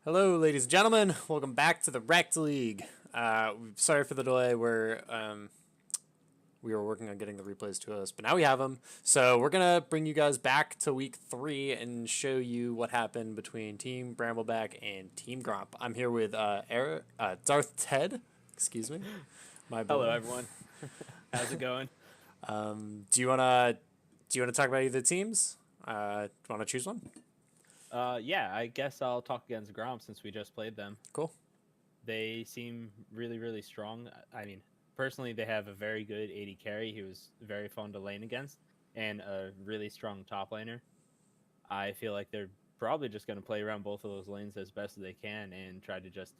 Hello, ladies and gentlemen. Welcome back to the Rekt League. Sorry for the delay. We were working on getting the replays to us, but now we have them. So we're gonna bring you guys back to week 3 and show you what happened between Team Brambleback and Team Gromp. I'm here with Darth Ted. Excuse me, my boy. Hello, everyone. How's it going? Do you wanna talk about either teams? Do you wanna choose one? Yeah, I guess I'll talk against Gromp since we just played them. Cool. They seem really, really strong. I mean, personally, they have a very good AD carry. He was very fun to lane against, and a really strong top laner. I feel like they're probably just going to play around both of those lanes as best as they can and try to just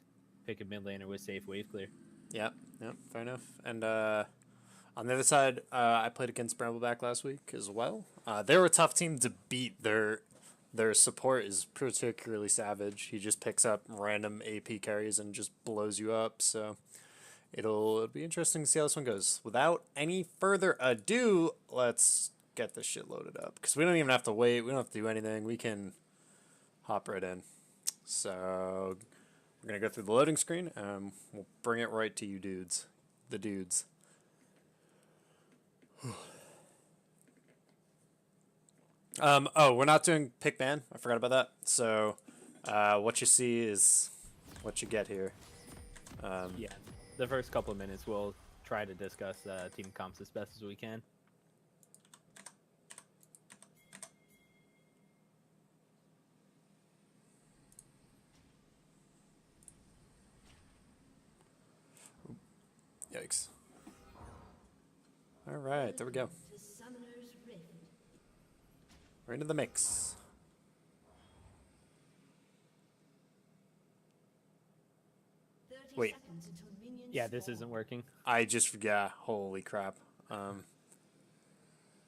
pick a mid laner with safe wave clear. Yep, fair enough. And on the other side, I played against Brambleback last week as well. They were a tough team to beat. Their support is particularly savage. He just picks up random AP carries and just blows you up. So it'll be interesting to see how this one goes. Without any further ado, let's get this shit loaded up. Because we don't even have to wait. We don't have to do anything. We can hop right in. So we're going to go through the loading screen. We'll bring it right to you dudes. The dudes. Oh, we're not doing pick ban. I forgot about that. So, what you see is what you get here. Yeah, the first couple of minutes we'll try to discuss team comps as best as we can. Yikes. All right, there we go. We're into the mix. Wait. Yeah, this isn't working. Yeah, holy crap. Wow.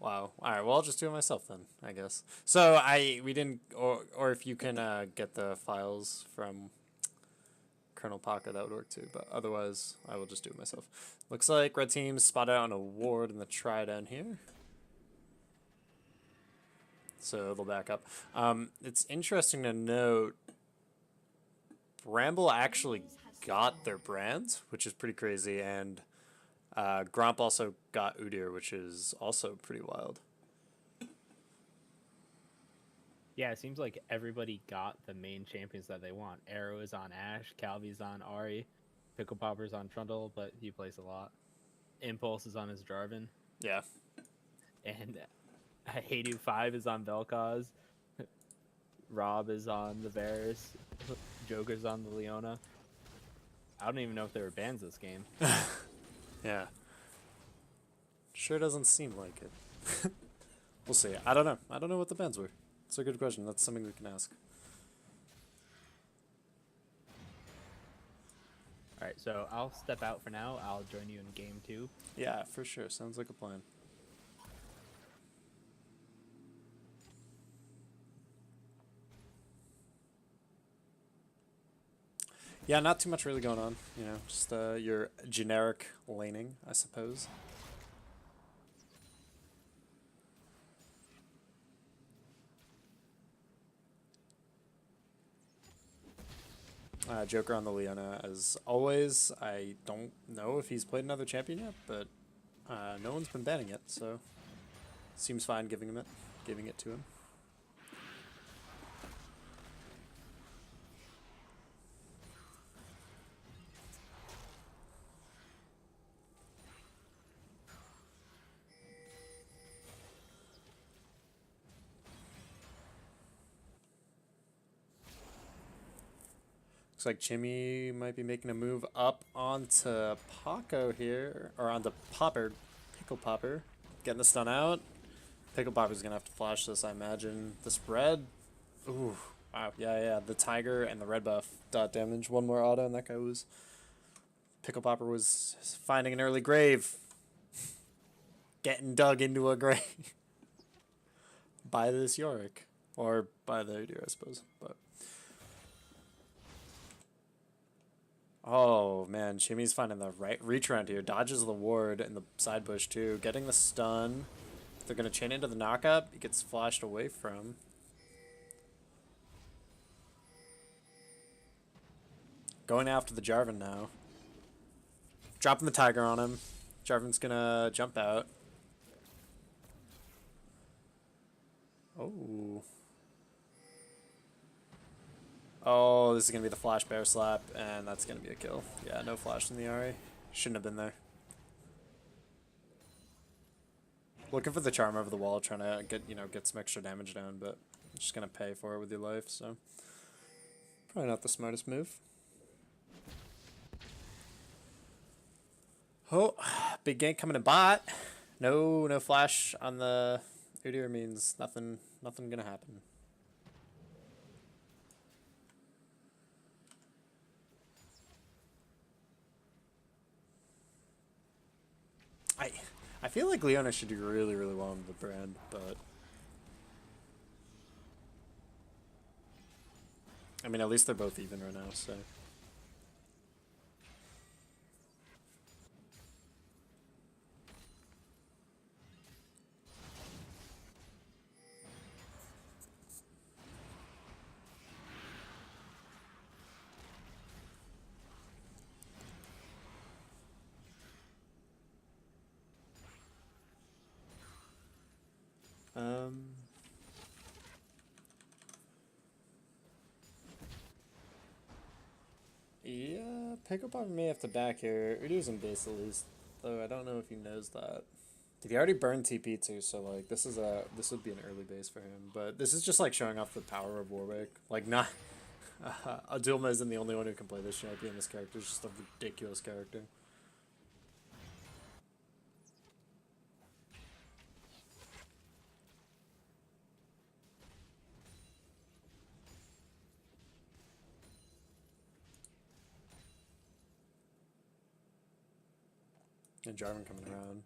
All right, well, I'll just do it myself then, I guess. So we didn't, or if you can get the files from Colonel Paka, that would work too. But otherwise, I will just do it myself. Looks like red team spotted out on a ward in the try down here. So they'll back up. It's interesting to note Bramble actually got their brand, which is pretty crazy, and Gromp also got Udyr, which is also pretty wild. Yeah, it seems like everybody got the main champions that they want. Arrow is on Ashe, Calvi's on Ahri, Pickle Popper's on Trundle, but he plays a lot. Impulse is on his Jarvan. Yeah. And Haydu 5 is on Vel'Koz. Rob is on the Varus. Joker's on the Leona. I don't even know if there were bans this game. Yeah. Sure doesn't seem like it. We'll see. I don't know. I don't know what the bans were. It's a good question. That's something we can ask. Alright, so I'll step out for now. I'll join you in game 2. Yeah, for sure. Sounds like a plan. Yeah, not too much really going on. You know, just your generic laning, I suppose. Joker on the Leona as always. I don't know if he's played another champion yet, but no one's been banning it, so seems fine giving it to him. Looks like Jimmy might be making a move up onto Paco here, or onto Popper, Pickle Popper, getting the stun out. Pickle Popper's gonna have to flash this, I imagine. The spread, ooh, wow, yeah, the Tiger and the red buff dot damage, one more auto, and that guy was, Pickle Popper was finding an early grave, getting dug into a grave by this Yorick, or by the Udyr, I suppose, but. Oh man, Chimmy's finding the right reach around here. Dodges the ward in the side bush too. Getting the stun. They're gonna chain into the knockup. He gets flashed away from. Going after the Jarvan now. Dropping the Tiger on him. Jarvan's gonna jump out. Oh. Oh, this is going to be the flash bear slap, and that's going to be a kill. Yeah, no flash in the RA. Shouldn't have been there. Looking for the charm over the wall, trying to get some extra damage down, but just going to pay for it with your life, so probably not the smartest move. Oh, big gank coming in bot. No flash on the Udyr means nothing going to happen. I feel like Leona should do really well in the brand, but I mean, at least they're both even right now, so. Yeah, Pickle Popper may have to back here. Udyr's in base at least, though I don't know if he knows that. Did he already burn TP too? So like this would be an early base for him. But this is just like showing off the power of Warwick. Like not Adulma isn't the only one who can play this champion. This character is just a ridiculous character. And Jarvan coming around.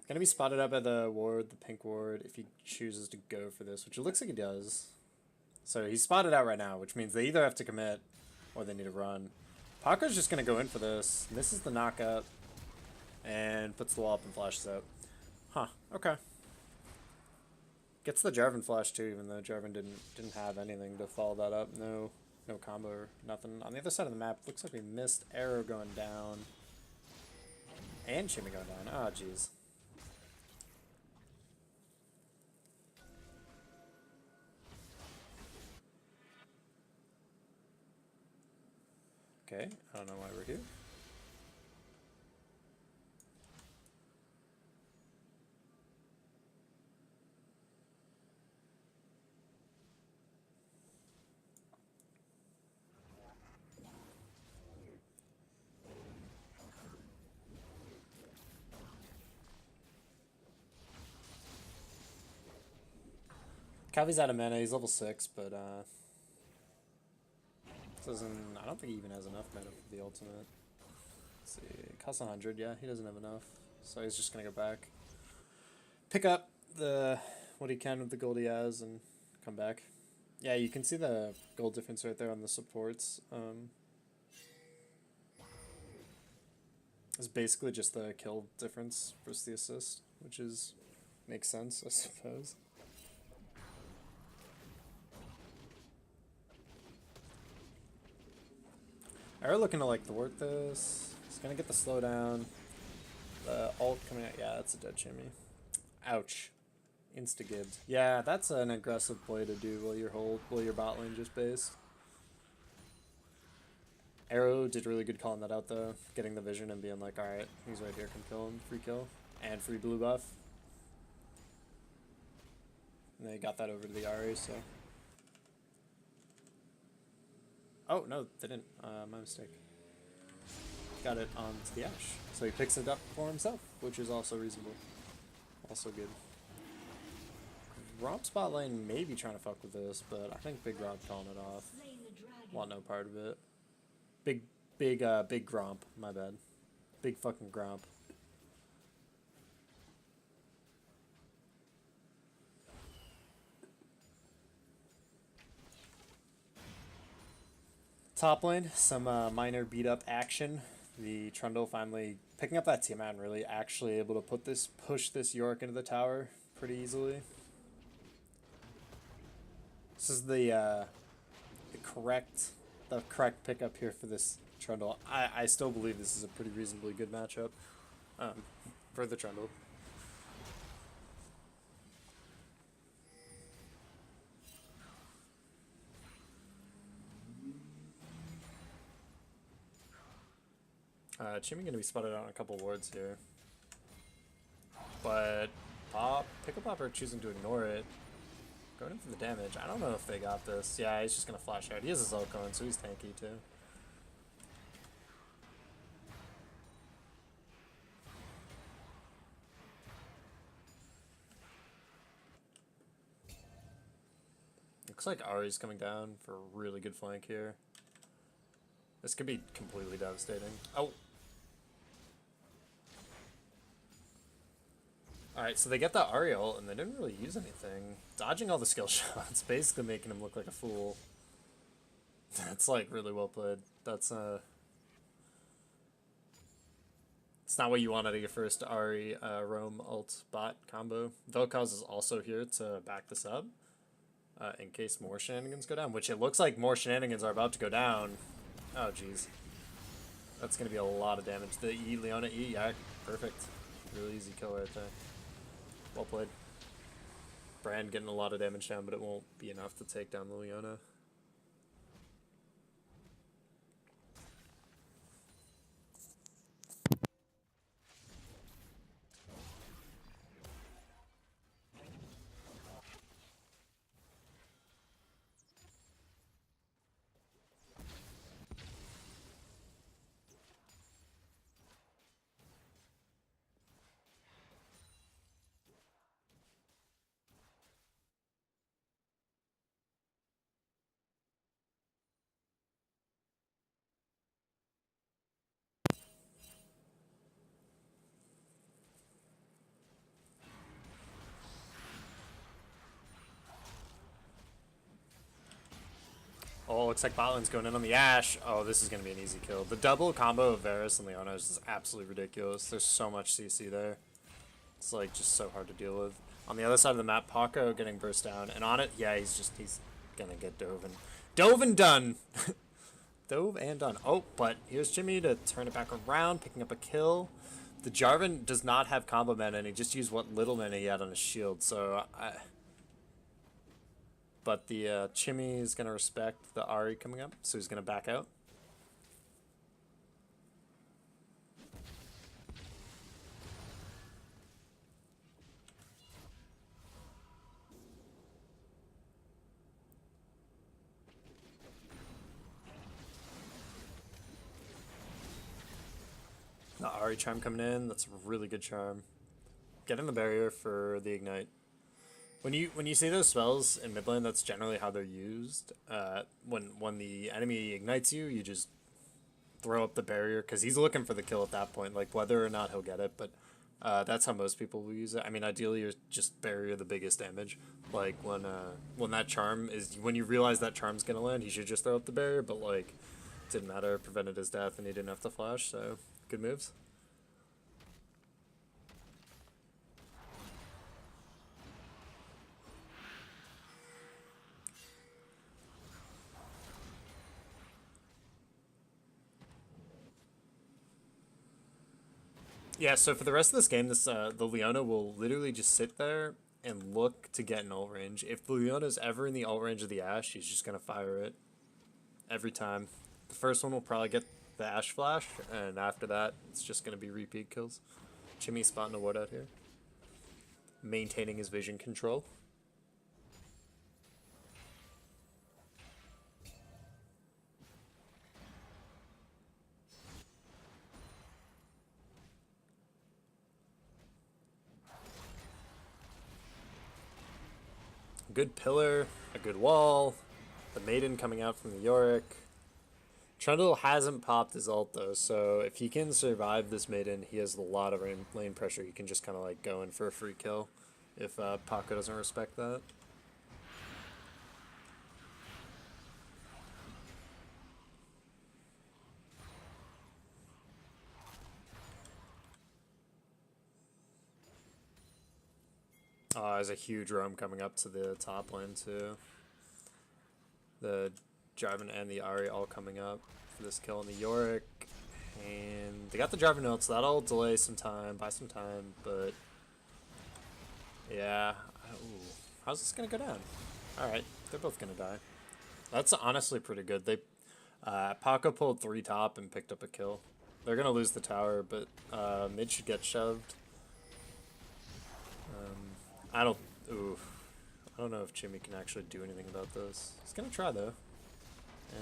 Gonna be spotted up at the ward, the pink ward, if he chooses to go for this, which it looks like he does. So he's spotted out right now, which means they either have to commit or they need to run. Paco's just gonna go in for this. Misses the knockup and puts the wall up and flashes out. Huh, okay. Gets the Jarvan flash too, even though Jarvan didn't have anything to follow that up. No combo or nothing. On the other side of the map, looks like we missed Arrow going down. And Shimmy going down. Oh, jeez. Okay, I don't know why we're here. Kavi's out of mana, he's level 6, but I don't think he even has enough mana for the ultimate. Let's see, it costs 100, yeah, he doesn't have enough. So he's just gonna go back. Pick up what he can with the gold he has and come back. Yeah, you can see the gold difference right there on the supports. It's basically just the kill difference versus the assist, which makes sense, I suppose. Are looking to like thwart this. It's gonna get the slowdown. The ult coming out. Yeah, that's a dead Jimmy. Ouch. Insta-gibbed. Yeah, that's an aggressive play to do while your bot lane just based. Arrow did really good calling that out though, getting the vision and being like, alright, he's right here, can kill him, free kill, and free blue buff. And they got that over to the Ari, so. Oh, no, they didn't. My mistake. Got it onto the Ashe. So he picks it up for himself, which is also reasonable. Also good. Gromp spot lane may be trying to fuck with this, but I think Big Rod calling it off. Want no part of it. Big Gromp, my bad. Big fucking Gromp. Top lane, some minor beat up action. The Trundle finally picking up that Tiamat and really actually able to push this York into the tower pretty easily. This is the correct pickup here for this Trundle. I still believe this is a pretty reasonably good matchup for the Trundle. Chimmy gonna be spotted out on a couple wards here. But Pickle Popper choosing to ignore it. Going in for the damage. I don't know if they got this. Yeah, he's just gonna flash out. He has his ult going, so he's tanky too. Looks like Ari's coming down for a really good flank here. This could be completely devastating. Oh! Alright, so they get that Ari ult, and they didn't really use anything. Dodging all the skill shots, basically making him look like a fool. That's, like, really well played. That's, it's not what you want out of your first Ari roam ult bot combo. Vel'Koz is also here to back this up. In case more shenanigans go down, which it looks like more shenanigans are about to go down. Oh, jeez. That's going to be a lot of damage. The E, Leona E, yeah, perfect. Really easy kill right there. Well played. Brand getting a lot of damage down, but it won't be enough to take down the Leona. Oh, looks like Botland's going in on the Ashe. Oh, this is going to be an easy kill. The double combo of Varus and Leona is just absolutely ridiculous. There's so much CC there. It's like just so hard to deal with. On the other side of the map, Paco getting burst down. And on it, yeah, he's going to get dove and... Dove and done! Dove and done. Oh, but here's Jimmy to turn it back around, picking up a kill. The Jarvan does not have combo mana, and he just used what little mana he had on his shield, so... But the Chimmy is going to respect the Ari coming up, so he's going to back out. The Ari charm coming in, that's a really good charm. Getting the barrier for the ignite. When you see those spells in mid lane, that's generally how they're used. When the enemy ignites you, you just throw up the barrier, because he's looking for the kill at that point, like whether or not he'll get it, but that's how most people will use it. I mean, ideally, you're just barrier the biggest damage. Like, when that charm is... When you realize that charm's gonna land, he should just throw up the barrier, but, like, it didn't matter, prevented his death, and he didn't have to flash, so good moves. Yeah, so for the rest of this game, the Leona will literally just sit there and look to get in ult range. If the Leona's ever in the ult range of the Ashe, she's just gonna fire it every time. The first one will probably get the Ashe flash, and after that, it's just gonna be repeat kills. Jimmy spotting a ward out here, maintaining his vision control. A good pillar, a good wall, the Maiden coming out from the Yorick. Trundle hasn't popped his ult though, so if he can survive this Maiden, he has a lot of lane pressure. He can just kind of like go in for a free kill if Paco doesn't respect that. There's a huge roam coming up to the top lane too. The Jarvan and the Ahri all coming up for this kill on the Yorick. And they got the Jarvan ult, so that'll delay some time, buy some time, but yeah. Ooh. How's this gonna go down? Alright, they're both gonna die. That's honestly pretty good. They Paco pulled 3 top and picked up a kill. They're gonna lose the tower, but mid should get shoved. I don't know if Jimmy can actually do anything about this. He's gonna try though.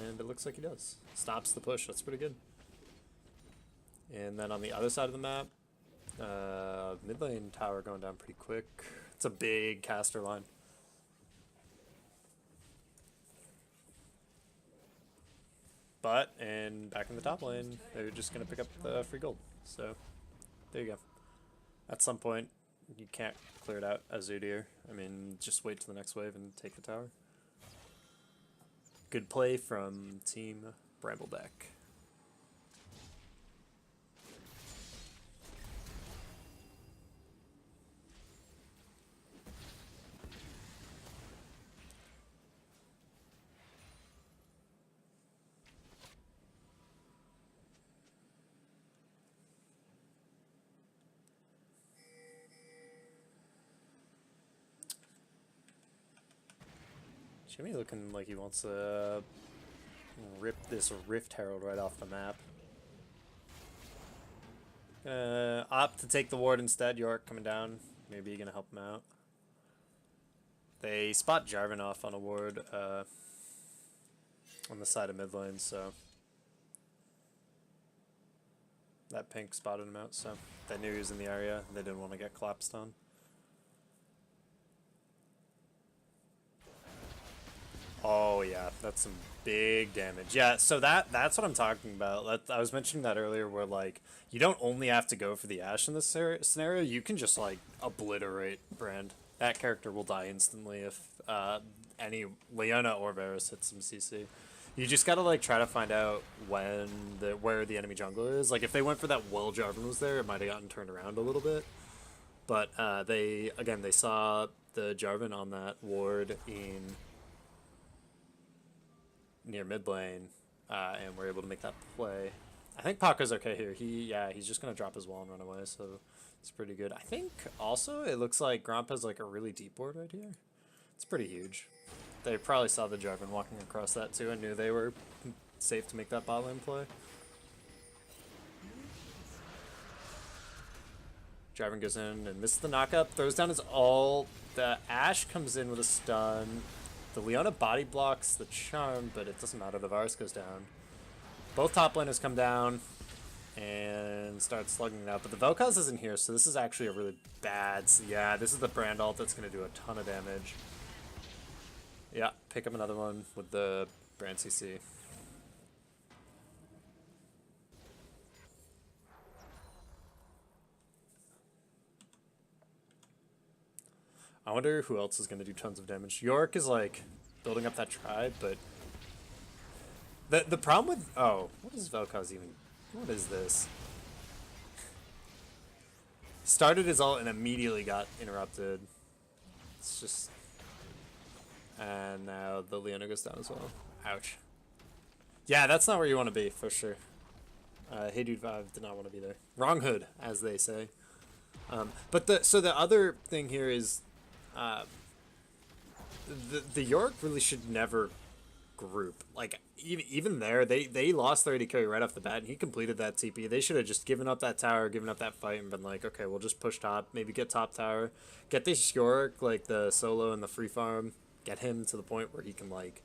And it looks like he does. Stops the push, that's pretty good. And then on the other side of the map, mid lane tower going down pretty quick. It's a big caster line. And back in the top lane, they're just gonna pick up the free gold. So, there you go. At some point, you can't clear it out as Udyr. I mean, just wait till the next wave and take the tower. Good play from Team Brambleback. Jimmy looking like he wants to rip this Rift Herald right off the map. Opt to take the ward instead. York coming down. Maybe you're gonna help him out. They spot Jarvan off on a ward on the side of mid lane, so that pink spotted him out, so they knew he was in the area. They didn't want to get collapsed on. Oh yeah, that's some big damage. Yeah, so that's what I'm talking about. I was mentioning that earlier, where like you don't only have to go for the Ashe in this scenario. You can just like obliterate Brand. That character will die instantly if any Leona or Varus hits some CC. You just gotta like try to find out where the enemy jungler is. Like if they went for that while Jarvan was there, it might have gotten turned around a little bit. But they saw the Jarvan on that ward in near mid lane, and we're able to make that play. I think Paco's okay here. He's just gonna drop his wall and run away, so it's pretty good. I think also it looks like Gromp has like a really deep ward right here. It's pretty huge. They probably saw the Jarvan walking across that too and knew they were safe to make that bot lane play. Jarvan goes in and misses the knockup, throws down his ult. The Ashe comes in with a stun. The Leona body blocks the charm, but it doesn't matter. The Varus goes down. Both top laners come down and start slugging it out. But the Vel'Koz isn't here, so this is actually a really bad... Yeah, this is the Brand ult that's going to do a ton of damage. Yeah, pick up another one with the Brand CC. I wonder who else is going to do tons of damage. York is like building up that tribe, but the problem with what is Vel'Koz even? What is this? Started his ult and immediately got interrupted. It's just, and now the Leona goes down as well. Ouch. Yeah, that's not where you want to be for sure. Hey Dude Vibe did not want to be there. Wrong hood, as they say. But the other thing here is, uh, the York really should never group. Like even there, they lost their AD carry right off the bat, and he completed that TP. They should have just given up that tower, given up that fight, and been like, okay, we'll just push top, maybe get top tower, get this York like the solo and the free farm, get him to the point where he can like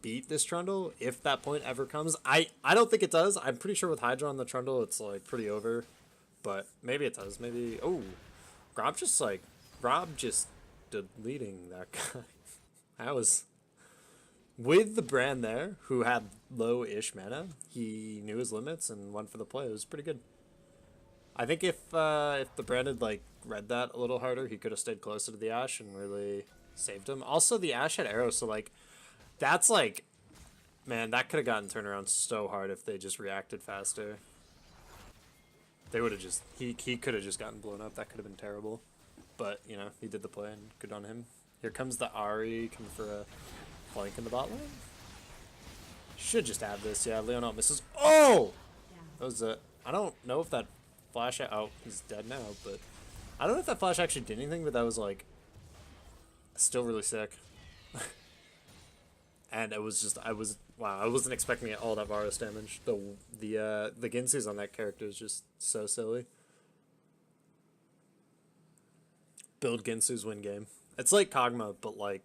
beat this Trundle if that point ever comes. I don't think it does. I'm pretty sure with Hydra on the Trundle, it's like pretty over, but maybe it does. Maybe Gromp just deleting that guy. That was with the Brand there, who had low-ish mana. He knew his limits and went for the play. It was pretty good. I think if the Brand had like read that a little harder, he could have stayed closer to the Ashe and really saved him. Also, the Ashe had arrows, so like that's like, man, that could have gotten turned around so hard if they just reacted faster. They would have just he could have just gotten blown up. That could have been terrible. But you know, he did the play and good on him. Here comes the Ahri coming for a flank in the bot lane. Should just have this. Yeah, Leonel misses. Oh! That was a... I don't know if that flash... Oh, he's dead now, but... I don't know if that flash actually did anything, but that was, like... Still really sick. And it was just... Wow, I wasn't expecting it all that Varus damage. The Ginsu's on that character is just so silly. Build Ginsu's win game. It's like Kog'Maw, but, like...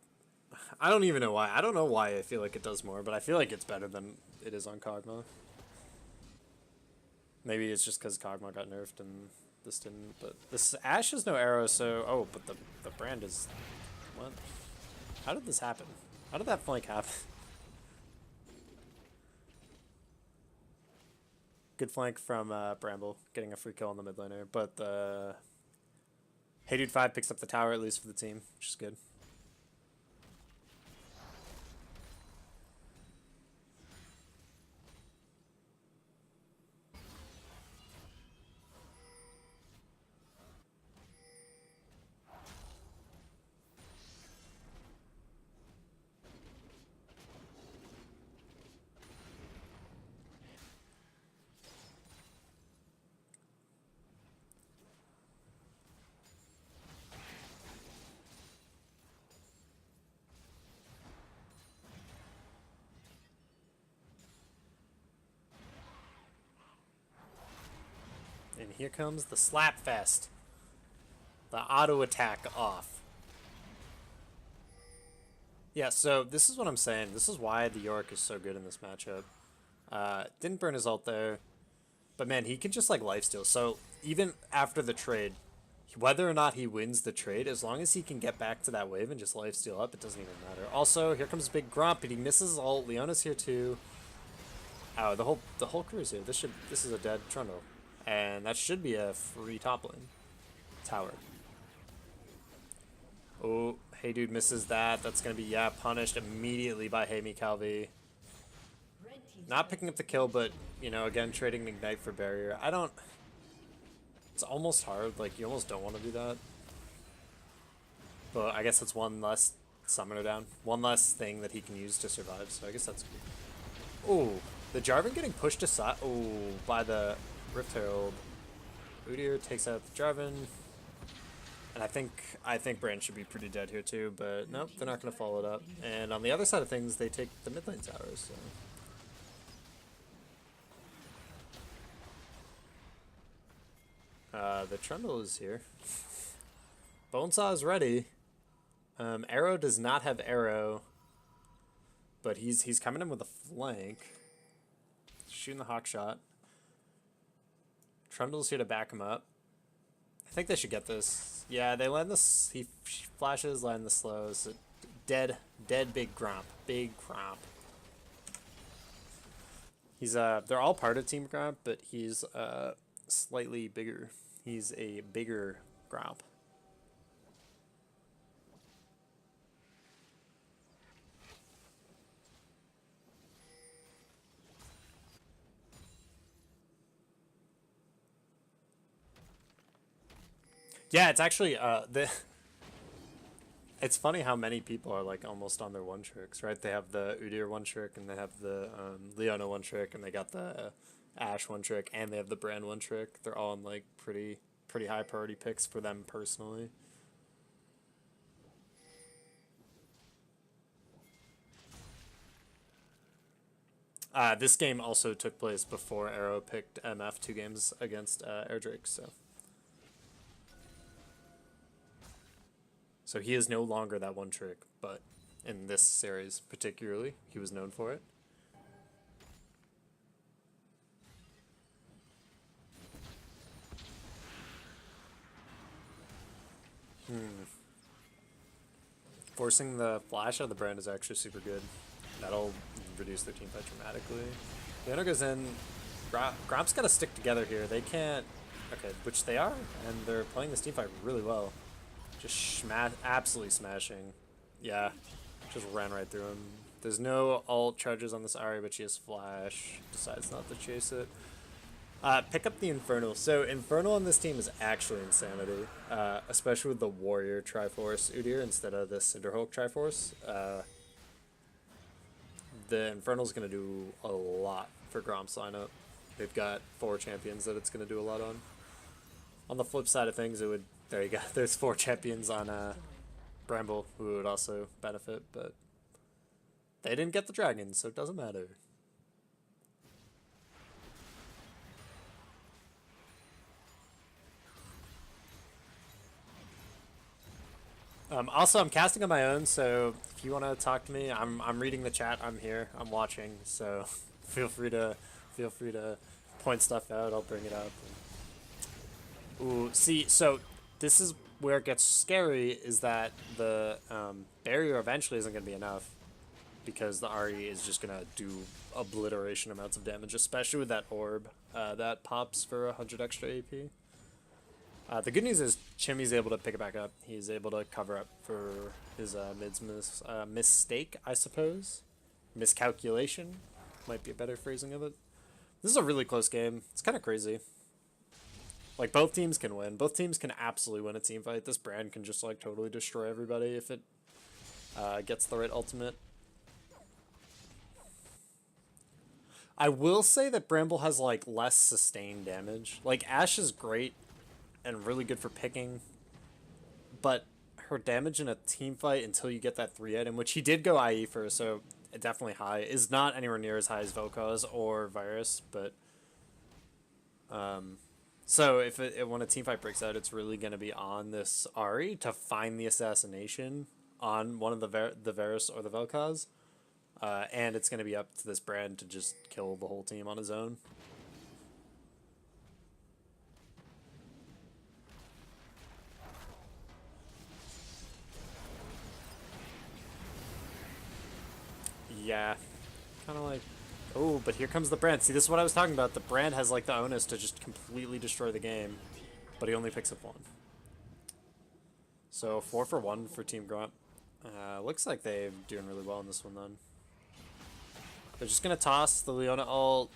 I don't even know why. I don't know why I feel like it does more, but I feel like it's better than it is on Kog'Maw. Maybe it's just because Kog'Maw got nerfed and this didn't, but this Ashe has no arrow, so... Oh, but the Brand is... What? How did this happen? How did that flank happen? Good flank from Bramble, getting a free kill on the mid laner, but the... Hey Dude 5 picks up the tower, at least for the team, which is good. And here comes the slap fest. The auto attack off. Yeah, so this is what I'm saying. This is why the York is so good in this matchup. Didn't burn his ult there. But man, he can just like lifesteal. So even after the trade, whether or not he wins the trade, as long as he can get back to that wave and just lifesteal up, it doesn't even matter. Also, here comes Big Gromp, and he misses his ult. Leona's here too. Oh, the whole crew is here. This is a dead Trundle. And that should be a free top lane. Tower. Oh, Hey Dude misses that. That's going to be, yeah, punished immediately by Hey Me Calvi. Not picking up the kill, but, you know, again, trading Ignite for Barrier. I don't... It's almost hard. Like, you almost don't want to do that. But I guess it's one less summoner down. One less thing that he can use to survive, so I guess that's good. Oh, the Jarvan getting pushed aside. Oh, by the... Rift Herald. Udyr takes out the Jarvan. And I think Brand should be pretty dead here too, but nope, they're not going to follow it up. And on the other side of things, they take the mid lane towers. So. The Trundle is here. Bonesaw is ready. Arrow does not have arrow, but he's coming in with a flank. Shooting the hawk shot. Trundle's here to back him up. I think they should get this. Yeah, they land this. He flashes, land the slows. Dead Big Gromp. Big Gromp. He's they're all part of Team Gromp, but he's slightly bigger. He's a bigger Gromp. Yeah, it's actually it's funny how many people are like almost on their one tricks, right? They have the Udyr one trick and they have the Leona one trick and they got the Ashe one trick, and they have the Brand one trick. They're all in like pretty high priority picks for them personally. This game also took place before Arrow picked MF 2 games against Air Drake, so he is no longer that one trick, but in this series particularly, he was known for it. Forcing the flash out of the Brand is actually super good. That'll reduce their teamfight dramatically. Leona goes in. Gromp's got to stick together here. They can't... Okay, which they are, and they're playing this teamfight really well. Just absolutely smashing. Yeah, just ran right through him. There's no ult charges on this Ahri, but she has flash. Decides not to chase it. Pick up the Infernal. So Infernal on this team is actually insanity, especially with the Warrior Triforce Udyr instead of the Cinderhulk Triforce. The Infernal's going to do a lot for Gromp's lineup. They've got 4 champions that it's going to do a lot on. On the flip side of things, it would... There you go. There's 4 champions on Bramble who would also benefit, but they didn't get the dragons, so it doesn't matter. Also, I'm casting on my own, so if you want to talk to me, I'm reading the chat. I'm here. I'm watching, so feel free to point stuff out. I'll bring it up. Ooh, see, so this is where it gets scary. Is that the barrier eventually isn't going to be enough because the Ahri is just going to do obliteration amounts of damage, especially with that orb that pops for 100 extra AP. The good news is Chimmy's able to pick it back up. He's able to cover up for his mid's mistake, I suppose. Miscalculation might be a better phrasing of it. This is a really close game. It's kind of crazy. Like, both teams can win. Both teams can absolutely win a team fight. This Brand can just, like, totally destroy everybody if it gets the right ultimate. I will say that Bramble has, like, less sustained damage. Like, Ashe is great and really good for picking, but her damage in a team fight until you get that 3 item, which he did go IE for, so definitely high, is not anywhere near as high as Vel'Koz or Virus, but so if when a team fight breaks out, it's really going to be on this Ahri to find the assassination on one of the Varus or the Vel'Koz, and it's going to be up to this Brand to just kill the whole team on his own. Yeah, kind of like... Oh, but here comes the Brand. See, this is what I was talking about. The Brand has, like, the onus to just completely destroy the game, but he only picks up 1. So, 4 for 1 for Team Gromp. Looks like they're doing really well in this one, then. They're just going to toss the Leona ult.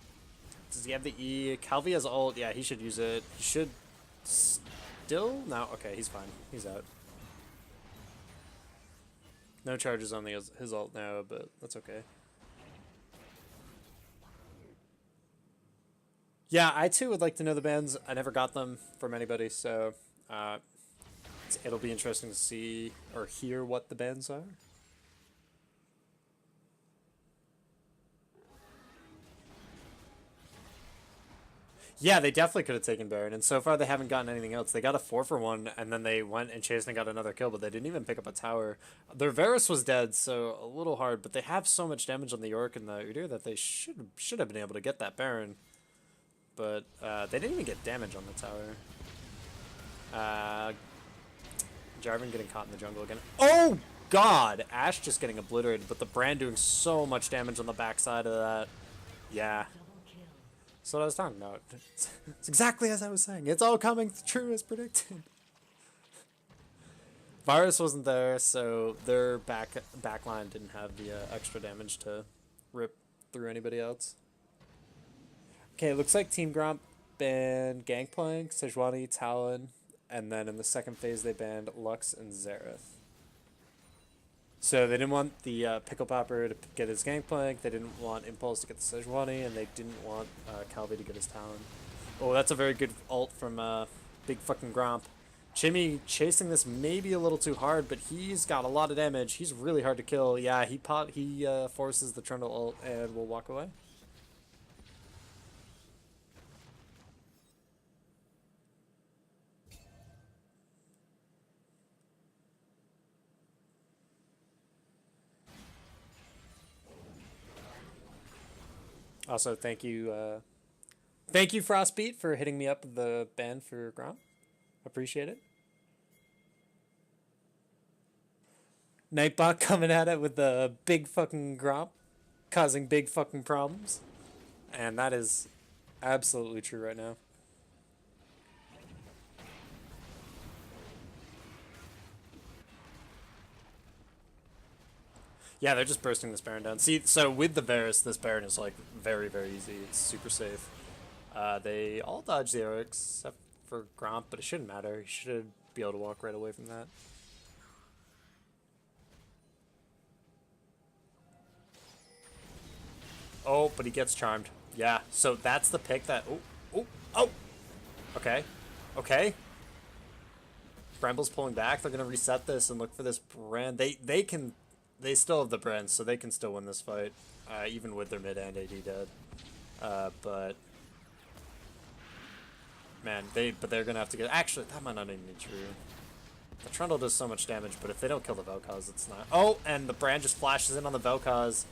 Does he have the E? Calvi has ult. Yeah, he should use it. He should still... No, okay, he's fine. He's out. No charges on his ult now, but that's okay. Yeah, I too would like to know the bans. I never got them from anybody, so it'll be interesting to see or hear what the bans are. Yeah, they definitely could have taken Baron, and so far they haven't gotten anything else. They got a 4 for 1, and then they went and chased and got another kill, but they didn't even pick up a tower. Their Varus was dead, so a little hard, but they have so much damage on the York and the Udyr that they should have been able to get that Baron. But they didn't even get damage on the tower. Jarvan getting caught in the jungle again. Oh, God! Ashe just getting obliterated, but the Brand doing so much damage on the backside of that. Yeah. That's what I was talking about. It's exactly as I was saying. It's all coming true as predicted. Virus wasn't there, so their backline didn't have the extra damage to rip through anybody else. Okay, looks like Team Gromp banned Gangplank, Sejuani, Talon, and then in the second phase they banned Lux and Xerath. So they didn't want the Pickle Popper to get his Gangplank, they didn't want Impulse to get the Sejuani, and they didn't want Calvi to get his Talon. Oh, that's a very good ult from Big fucking Gromp. Jimmy chasing this maybe a little too hard, but he's got a lot of damage. He's really hard to kill. Yeah, he forces the Trundle ult and will walk away. Also, thank you, Frostbeat, for hitting me up with the ban for Gromp. Appreciate it. Nightbot coming at it with the big fucking Gromp, causing big fucking problems. And that is absolutely true right now. Yeah, they're just bursting this Baron down. See, so with the Varus, this Baron is like very, very easy. It's super safe. They all dodge the arrow except for Gromp, but it shouldn't matter. He should be able to walk right away from that. Oh, but he gets charmed. Yeah, so that's the pick that... Oh, oh, oh! Okay. Okay. Bramble's pulling back. They're going to reset this and look for this brand. They can... They still have the brands, so they can still win this fight, even with their mid and AD dead. But... Man, they're going to have to get... Actually, that might not even be true. The Trundle does so much damage, but if they don't kill the Vel'Koz, it's not... Oh, and the brand just flashes in on the Vel'Koz.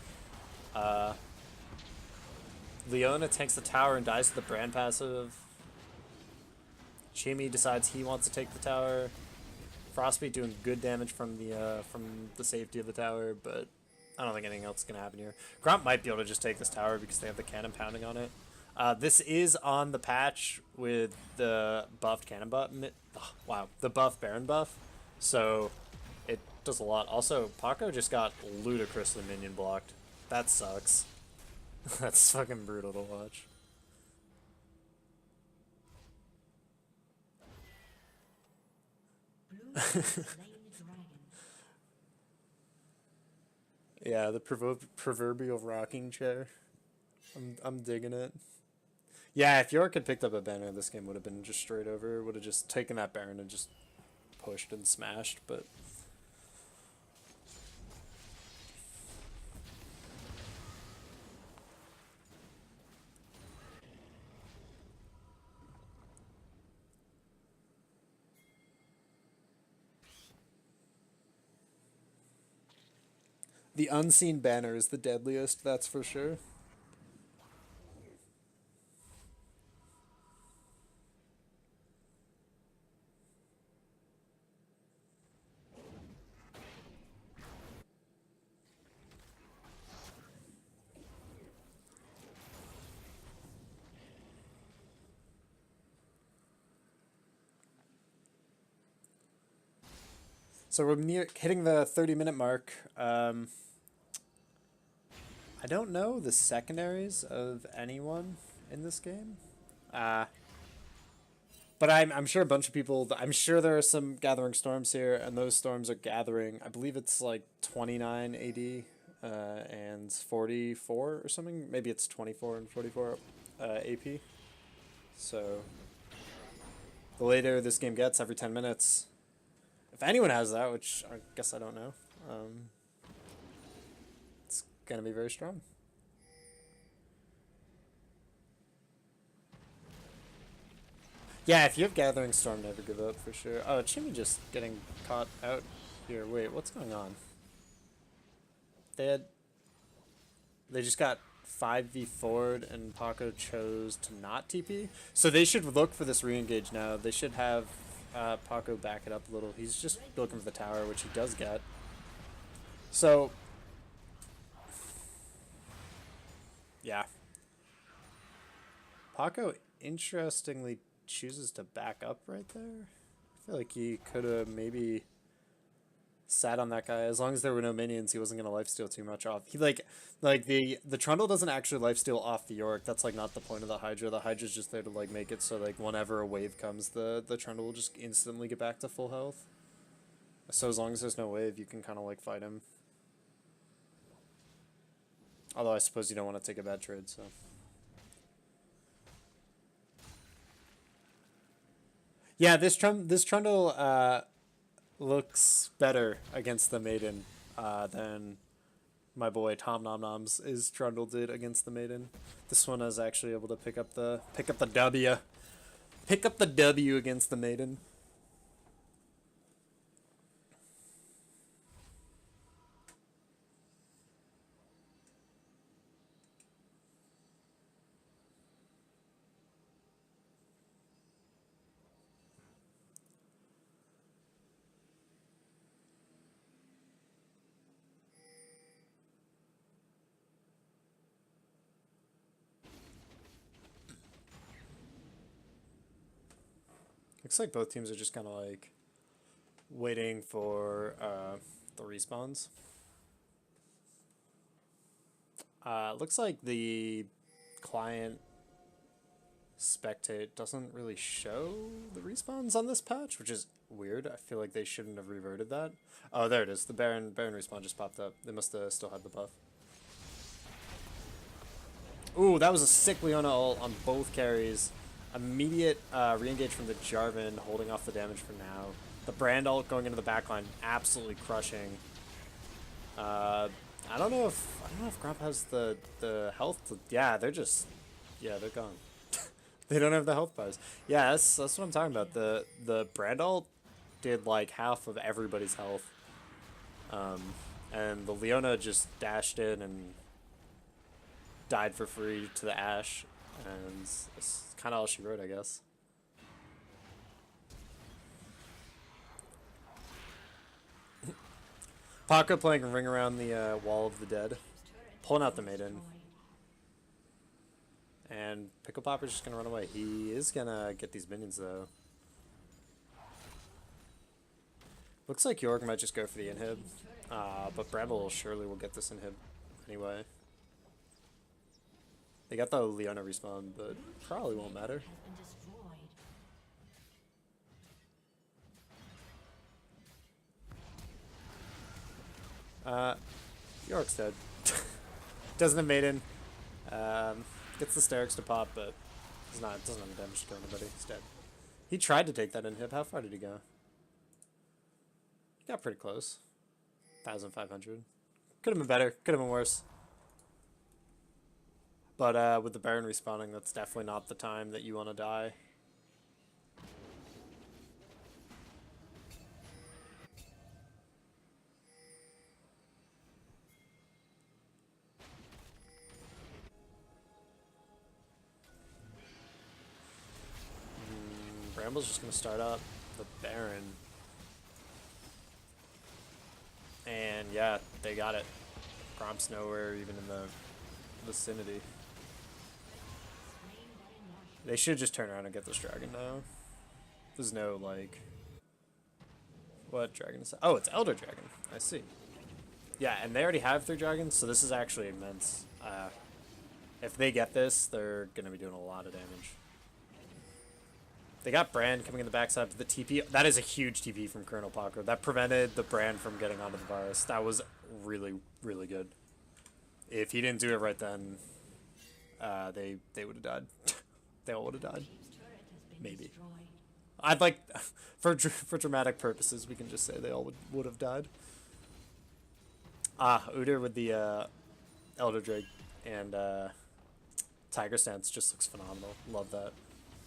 Leona tanks the tower and dies to the brand passive. Chimmy decides he wants to take the tower. Frostbeat doing good damage from the safety of the tower, but I don't think anything else is going to happen here. Gromp might be able to just take this tower because they have the cannon pounding on it. This is on the patch with the buffed cannon buff. Oh, wow, the buff Baron buff. So it does a lot. Also, Paco just got ludicrously minion blocked. That sucks. That's fucking brutal to watch. Yeah, the proverbial rocking chair. I'm digging it. Yeah, if York had picked up a banner, this game would have been just straight over. Would have just taken that Baron and just pushed and smashed, but... The unseen banner is the deadliest, that's for sure. So we're hitting the 30-minute mark. I don't know the secondaries of anyone in this game. But I'm sure a bunch of people... I'm sure there are some gathering storms here, and those storms are gathering... I believe it's like 29 AD and 44 or something. Maybe it's 24 and 44 AP. So the later this game gets, every 10 minutes... If anyone has that, which I guess I don't know, it's going to be very strong. Yeah, if you have Gathering Storm, never give up, for sure. Oh, Chimmy just getting caught out here. Wait, what's going on? They just got 5v4'd and Paco chose to not TP. So they should look for this re-engage now. They should have Paco back it up a little. He's just looking for the tower, which he does get. So, yeah. Paco, interestingly, chooses to back up right there. I feel like he could have maybe sat on that guy. As long as there were no minions, he wasn't going to lifesteal too much off. He like the Trundle doesn't actually lifesteal off the York. That's like not the point of the Hydra. The Hydra's just there to like make it so like whenever a wave comes, the Trundle will just instantly get back to full health. So as long as there's no wave, you can kind of like fight him Although I suppose you don't want to take a bad trade, so. Yeah, this Trundle looks better against the Maiden than my boy Tom Nom Noms is Trundle did against the Maiden. This one I was actually able to pick up the W. Pick up the W against the Maiden. Looks like both teams are just kind of like waiting for the respawns. Looks like the client spectate doesn't really show the respawns on this patch, which is weird. I feel like they shouldn't have reverted that. Oh, there it is. The Baron respawn just popped up. They must have still had the buff. Ooh, that was a sick Leona ult on both carries. Immediate re-engage from the Jarvan, holding off the damage for now. The Brand ult going into the backline, absolutely crushing. I don't know if Gromp has the health. Yeah, they're gone. They don't have the health bars. Yeah, that's what I'm talking about. The Brand ult did like half of everybody's health. And the Leona just dashed in and died for free to the Ashe, and it's kind of all she wrote, I guess. Paka playing Ring Around the Wall of the Dead, pulling out the Maiden. And Pickle Popper's just gonna run away. He is gonna get these minions though. Looks like York might just go for the inhib, but Bramble surely will get this inhib anyway. They got the Leona respawn, but probably won't matter. York's dead. Doesn't have Maiden. Gets the Sterix to pop, but doesn't have the damage to kill anybody. He's dead. He tried to take that inhib. How far did he go? He got pretty close. 1,500. Could have been better. Could have been worse. But with the Baron respawning, that's definitely not the time that you want to die. Bramble's just going to start up the Baron. And yeah, they got it. Gromp's nowhere even in the vicinity. They should just turn around and get this dragon now. There's no, like... What dragon is that? Oh, it's Elder Dragon. I see. Yeah, and they already have 3 dragons, so this is actually immense. If they get this, they're going to be doing a lot of damage. They got Brand coming in the backside of the TP. That is a huge TP from Colonel Parker. That prevented the Brand from getting onto the Varus. That was really, really good. If he didn't do it right then, they would have died. They all would have died. Maybe. I'd like, for dramatic purposes, we can just say they all would have died. Udyr with the Elder Drake and Tiger Stance just looks phenomenal. Love that.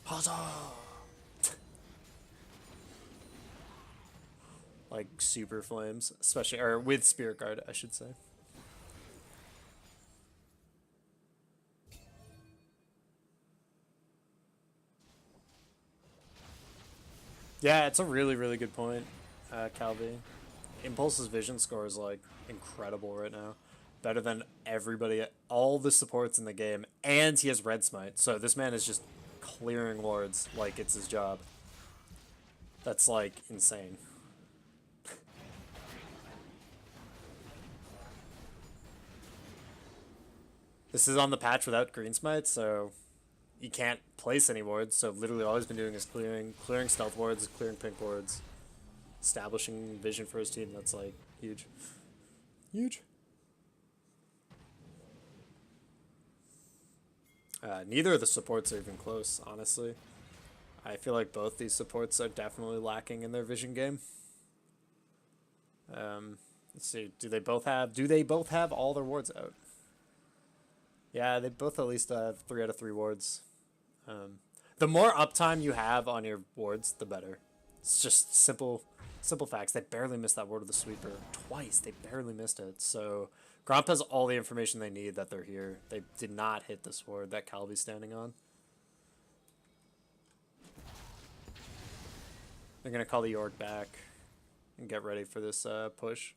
Huzzah! Like super flames, especially, or with Spirit Guard, I should say. Yeah, it's a really, really good point, Calvi. Impulse's vision score is like incredible right now. Better than everybody, all the supports in the game, and he has Red Smite. So this man is just clearing wards like it's his job. That's like insane. This is on the patch without Green Smite, so you can't place any wards. So literally all he's been doing is clearing stealth wards, clearing pink wards, establishing vision for his team. That's like huge. Huge. Neither of the supports are even close, honestly. I feel like both these supports are definitely lacking in their vision game. Let's see. Do they both have all their wards out? Yeah, they both at least have 3 out of 3 wards. The more uptime you have on your wards, the better. It's just simple facts. They barely missed that ward of the sweeper twice. They barely missed it. So Gromp has all the information they need that they're here. They did not hit this ward that Calby's standing on. They're going to call the York back and get ready for this push.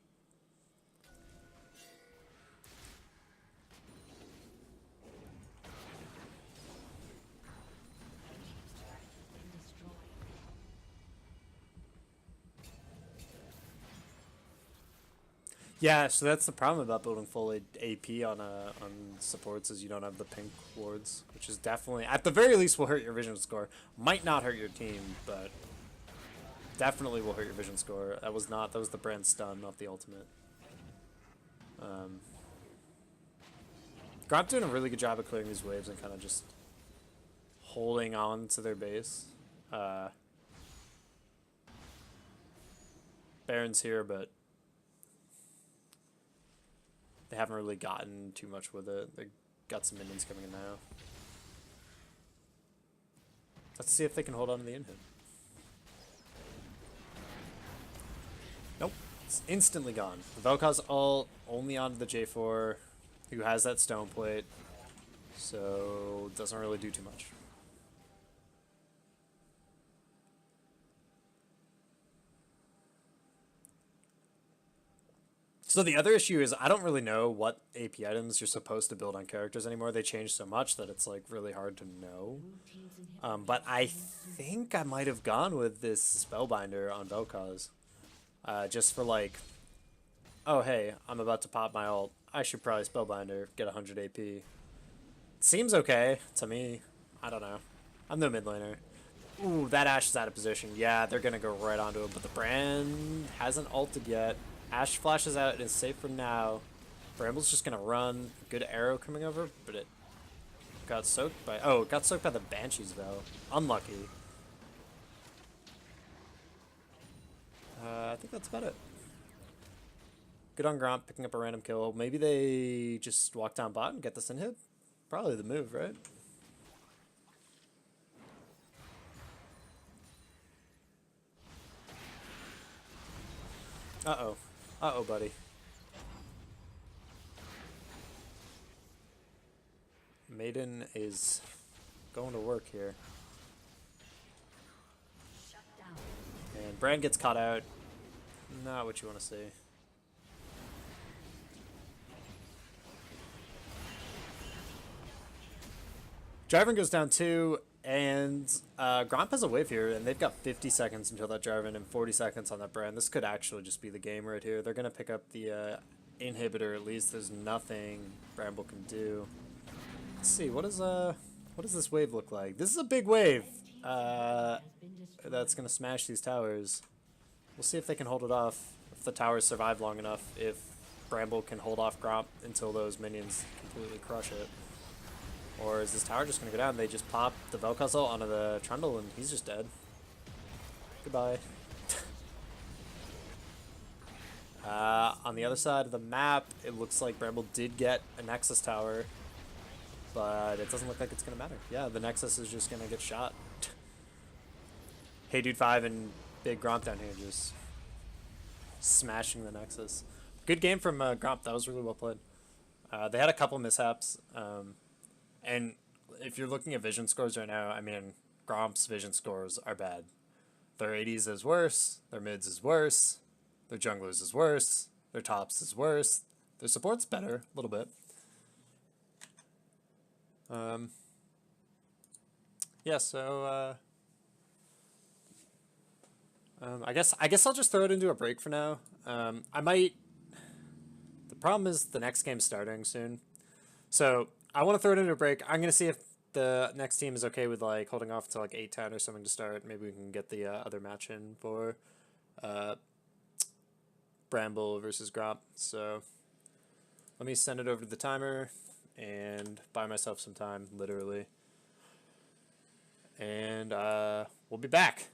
Yeah, so that's the problem about building full AP on supports is you don't have the pink wards, which is definitely, at the very least, will hurt your vision score. Might not hurt your team, but definitely will hurt your vision score. That was the brand stun, not the ultimate. Gromp doing a really good job of clearing these waves and kind of just holding on to their base. Baron's here, but they haven't really gotten too much with it. They got some minions coming in now. Let's see if they can hold on to the in-hit. Nope. It's instantly gone. Vel'Koz ult only onto the J4, who has that stone plate, so doesn't really do too much. So the other issue is I don't really know what AP items you're supposed to build on characters anymore. They changed so much that it's like really hard to know. But I think I might have gone with this Spellbinder on Vel'Koz. Just for like, oh hey, I'm about to pop my ult. I should probably Spellbinder, get 100 AP. Seems okay to me. I don't know. I'm no mid laner. Ooh, that Ashe is out of position. Yeah, they're gonna go right onto it, but the Brand hasn't ulted yet. Ashe flashes out and is safe for now. Bramble's just gonna run. Good arrow coming over, but it got soaked by... Oh, it got soaked by the Banshees, though. Unlucky. I think that's about it. Good on Gromp, picking up a random kill. Maybe they just walk down bot and get this in hit? Probably the move, right? Uh-oh. Uh-oh, buddy. Maiden is going to work here. And Brand gets caught out. Not what you want to see. Jarvan goes down 2, and Gromp has a wave here, and they've got 50 seconds until that Jarvan and 40 seconds on that Brand. This could actually just be the game right here. They're going to pick up the inhibitor at least. There's nothing Bramble can do. Let's see, what does this wave look like? This is a big wave that's going to smash these towers. We'll see if they can hold it off, if the towers survive long enough, if Bramble can hold off Gromp until those minions completely crush it. Or is this tower just going to go down? They just pop the Vel'Koz ult onto the Trundle and he's just dead. Goodbye. On the other side of the map, it looks like Bramble did get a Nexus tower, but it doesn't look like it's going to matter. Yeah, the Nexus is just going to get shot. Hey Dude 5 and Big Gromp down here just smashing the Nexus. Good game from Gromp. That was really well played. They had a couple mishaps. And if you're looking at vision scores right now, I mean, Gromp's vision scores are bad. Their 80s is worse, their mids is worse, their junglers is worse, their tops is worse, their support's better, a little bit. Yeah, so I guess I'll just throw it into a break for now. I might. The problem is the next game's starting soon, so I want to throw it into a break. I'm gonna see if the next team is okay with like holding off to like 8-10 or something to start. Maybe we can get the other match in for Bramble versus Gromp. So let me send it over to the timer, and buy myself some time, literally. And we'll be back.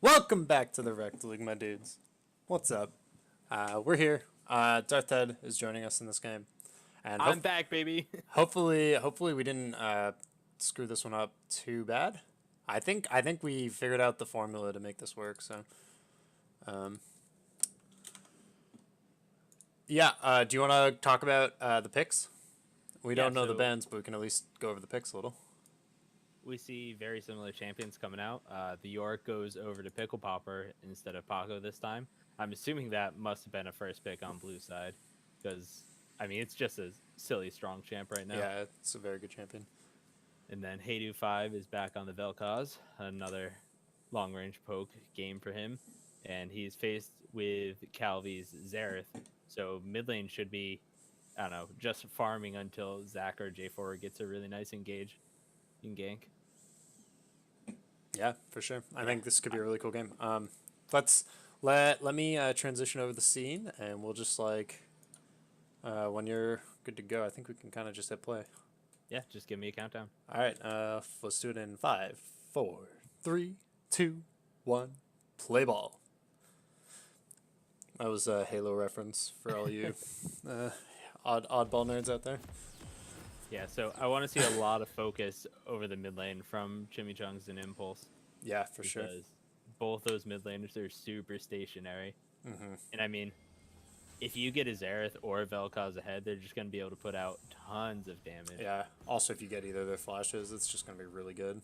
Welcome back to the Rekt League, my dudes. What's up? We're here. Darth Ed is joining us in this game, and I'm back, baby. hopefully we didn't screw this one up too bad. I think we figured out the formula to make this work. So, yeah. Do you want to talk about the picks? We don't know the bands, but we can at least go over the picks a little. We see very similar champions coming out. The York goes over to Pickle Popper instead of Paco this time. I'm assuming that must have been a first pick on blue side, because I mean it's just a silly strong champ right now. Yeah, it's a very good champion. And then Haydu 5 is back on the Vel'Koz, another long range poke game for him, and he's faced with Calvi's Xerath. So mid lane should be, I don't know, just farming until Zach or J4 gets a really nice engage in gank. Yeah, for sure. I think this could be a really cool game. Let me transition over the scene, and we'll just when you're good to go, I think we can kind of just hit play. Yeah, just give me a countdown. All right, let's do it in 5, 4, 3, 2, 1, play ball. That was a Halo reference for all you oddball nerds out there. Yeah, so I want to see a lot of focus over the mid lane from Chimichangas and Impulse. Yeah, for sure. Because both those mid laners are super stationary. Mm-hmm. And I mean, if you get a Xerath or a Vel'Koz ahead, they're just going to be able to put out tons of damage. Yeah, also if you get either of their flashes, it's just going to be really good.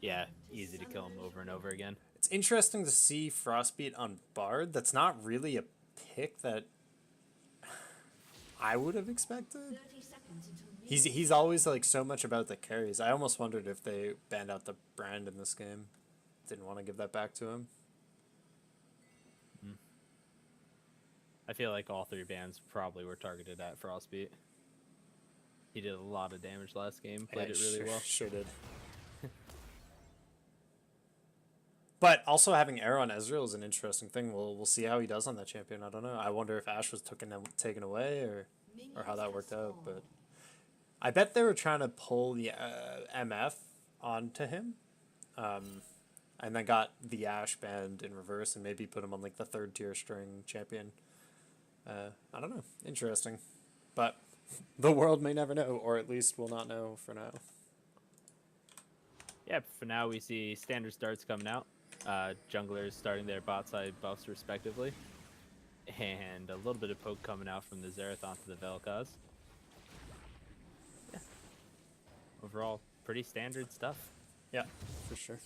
Yeah, easy to kill them over and over again. It's interesting to see Frostbeat on Bard. That's not really a pick that I would have expected. He's always like so much about the carries. I almost wondered if they banned out the brand in this game. Didn't want to give that back to him. I feel like all three bans probably were targeted at Frostbeat. He did a lot of damage last game. Played it really well. Sure did. But also having Arrow on Ezreal is an interesting thing. We'll see how he does on that champion. I don't know. I wonder if Ashe was taken away or how that worked out. But I bet they were trying to pull the MF onto him, and then got the Ashe banned in reverse and maybe put him on like the 3rd tier string champion. I don't know. Interesting. But the world may never know, or at least will not know for now. Yeah, for now we see standard starts coming out. Junglers starting their bot side buffs respectively. And a little bit of poke coming out from the Xerath onto the Vel'Koz. Yeah. Overall, pretty standard stuff. Yeah, for sure.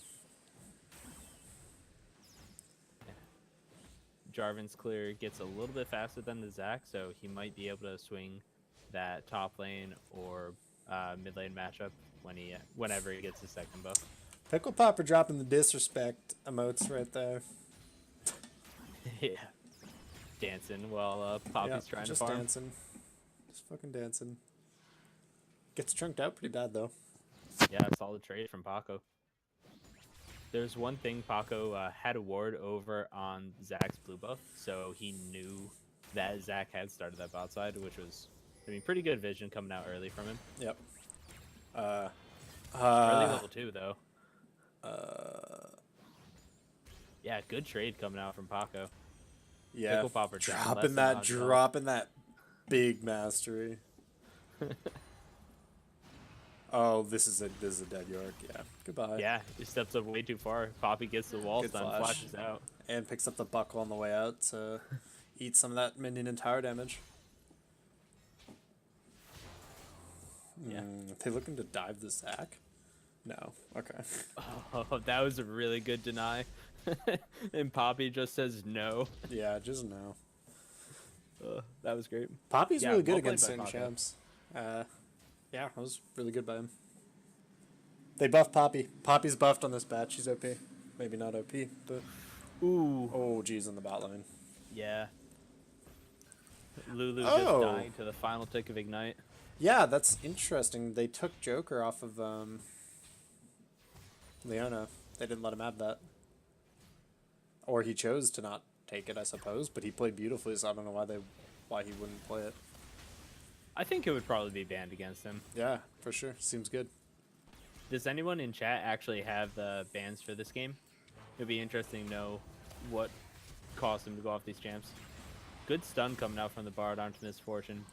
Jarvan's clear gets a little bit faster than the Zac, so he might be able to swing that top lane or mid lane matchup whenever he gets his second buff. Pickle Popper dropping the disrespect emotes right there. Yeah. Dancing while Poppy's trying to farm. Just dancing. Just fucking dancing. Gets chunked out pretty bad, though. Yeah, solid trade from Paco. There's one thing, Paco had a ward over on Zach's blue buff, so he knew that Zach had started that bot side, which was, I mean, pretty good vision coming out early from him. Yep. Early level 2, though. Yeah, good trade coming out from Paco. Yeah, Pickle Popper dropping that big mastery. Oh, this is a dead York. Yeah, goodbye. Yeah, he steps up way too far. Poppy gets the wall stun, flashes out, and picks up the buckle on the way out to eat some of that minion and tower damage. Yeah, they looking to dive the Zac? No. Okay. Oh, that was a really good deny. And Poppy just says no. Yeah, just no. That was great. Poppy's really good against certain champs. Yeah, that was really good by him. They buffed Poppy. Poppy's buffed on this batch. She's OP. Maybe not OP, but... Ooh. Oh, geez, in the bot lane. Yeah. Lulu just dying to the final tick of Ignite. Yeah, that's interesting. They took Joker off of Leona. They didn't let him have that. Or he chose to not take it, I suppose. But he played beautifully, so I don't know why he wouldn't play it. I think it would probably be banned against him. Yeah, for sure. Seems good. Does anyone in chat actually have the bans for this game? It'll be interesting to know what caused him to go off these champs. Good stun coming out from the Bard onto Misfortune.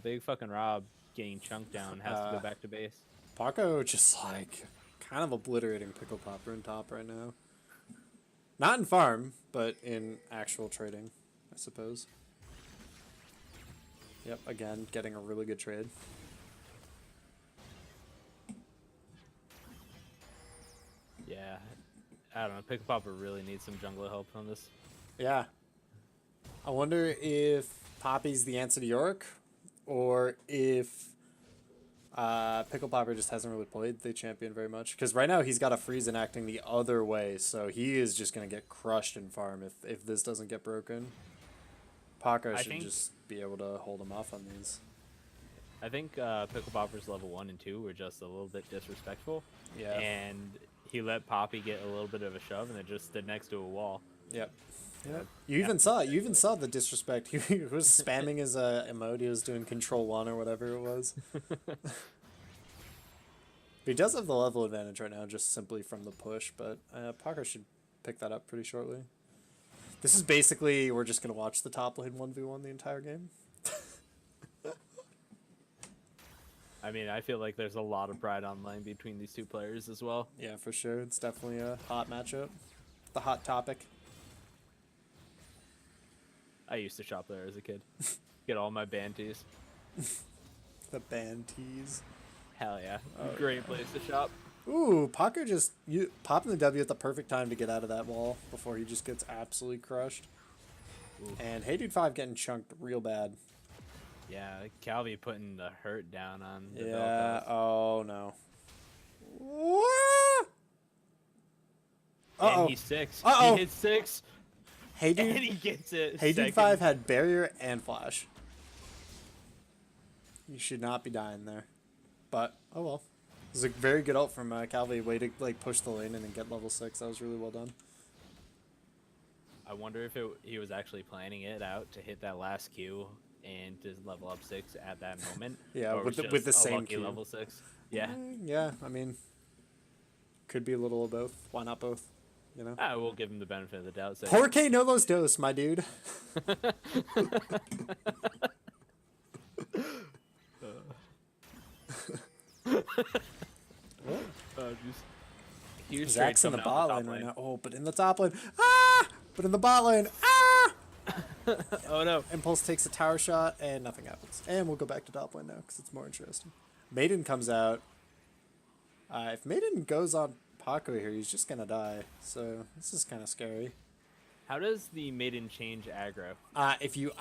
Big fucking Rob getting chunked down, has to go back to base. Paco just like kind of obliterating Pickle Popper in top right now. Not in farm, but in actual trading, I suppose. Yep, again, getting a really good trade. Yeah, I don't know. Pickle Popper really needs some jungle help on this. Yeah. I wonder if Poppy's the answer to York, or if Pickle Popper just hasn't really played the champion very much. Because right now he's got a freeze and acting the other way, so he is just going to get crushed in farm if this doesn't get broken. Paco should just be able to hold him off on these. I think Pickle Popper's level 1 and 2 were just a little bit disrespectful. Yeah. And he let Poppy get a little bit of a shove and then just stood next to a wall. Yep. Yep. You even saw the disrespect. He was spamming his emote. He was doing Control 1 or whatever it was. But he does have the level advantage right now, just simply from the push. But Paco should pick that up pretty shortly. This is basically we're just gonna watch the top lane 1v1 the entire game. I mean, I feel like there's a lot of pride online between these two players as well. Yeah, for sure. It's definitely a hot matchup. The hot topic. I used to shop there as a kid. Get all my band tees. The band tees. Hell yeah. Great place to shop. Ooh, Paco just popping the W at the perfect time to get out of that wall before he just gets absolutely crushed. Ooh. And Hey Dude 5 getting chunked real bad. Yeah, Calvi putting the hurt down on the Yeah, oh no. And he's 6. He hit 6. Hey Dude, and he gets it. Hey Dude 5 had barrier and flash. You should not be dying there. But, oh well. It was a very good ult from Calvi. Way to like push the lane in and get level 6. That was really well done. I wonder if he was actually planning it out to hit that last Q and to level up 6 at that moment. Yeah, with the same Q. Level 6. Yeah. Yeah, I mean, could be a little of both. Why not both? You know. I will give him the benefit of the doubt. Porque no los dos, my dude. Zach's in the bot lane right now. Oh, but in the top lane. Ah! But in the bot lane. Ah! Oh no. Impulse takes a tower shot and nothing happens. And we'll go back to top lane now because it's more interesting. Maiden comes out. If Maiden goes on Paco here, he's just going to die. So this is kind of scary. How does the Maiden change aggro? I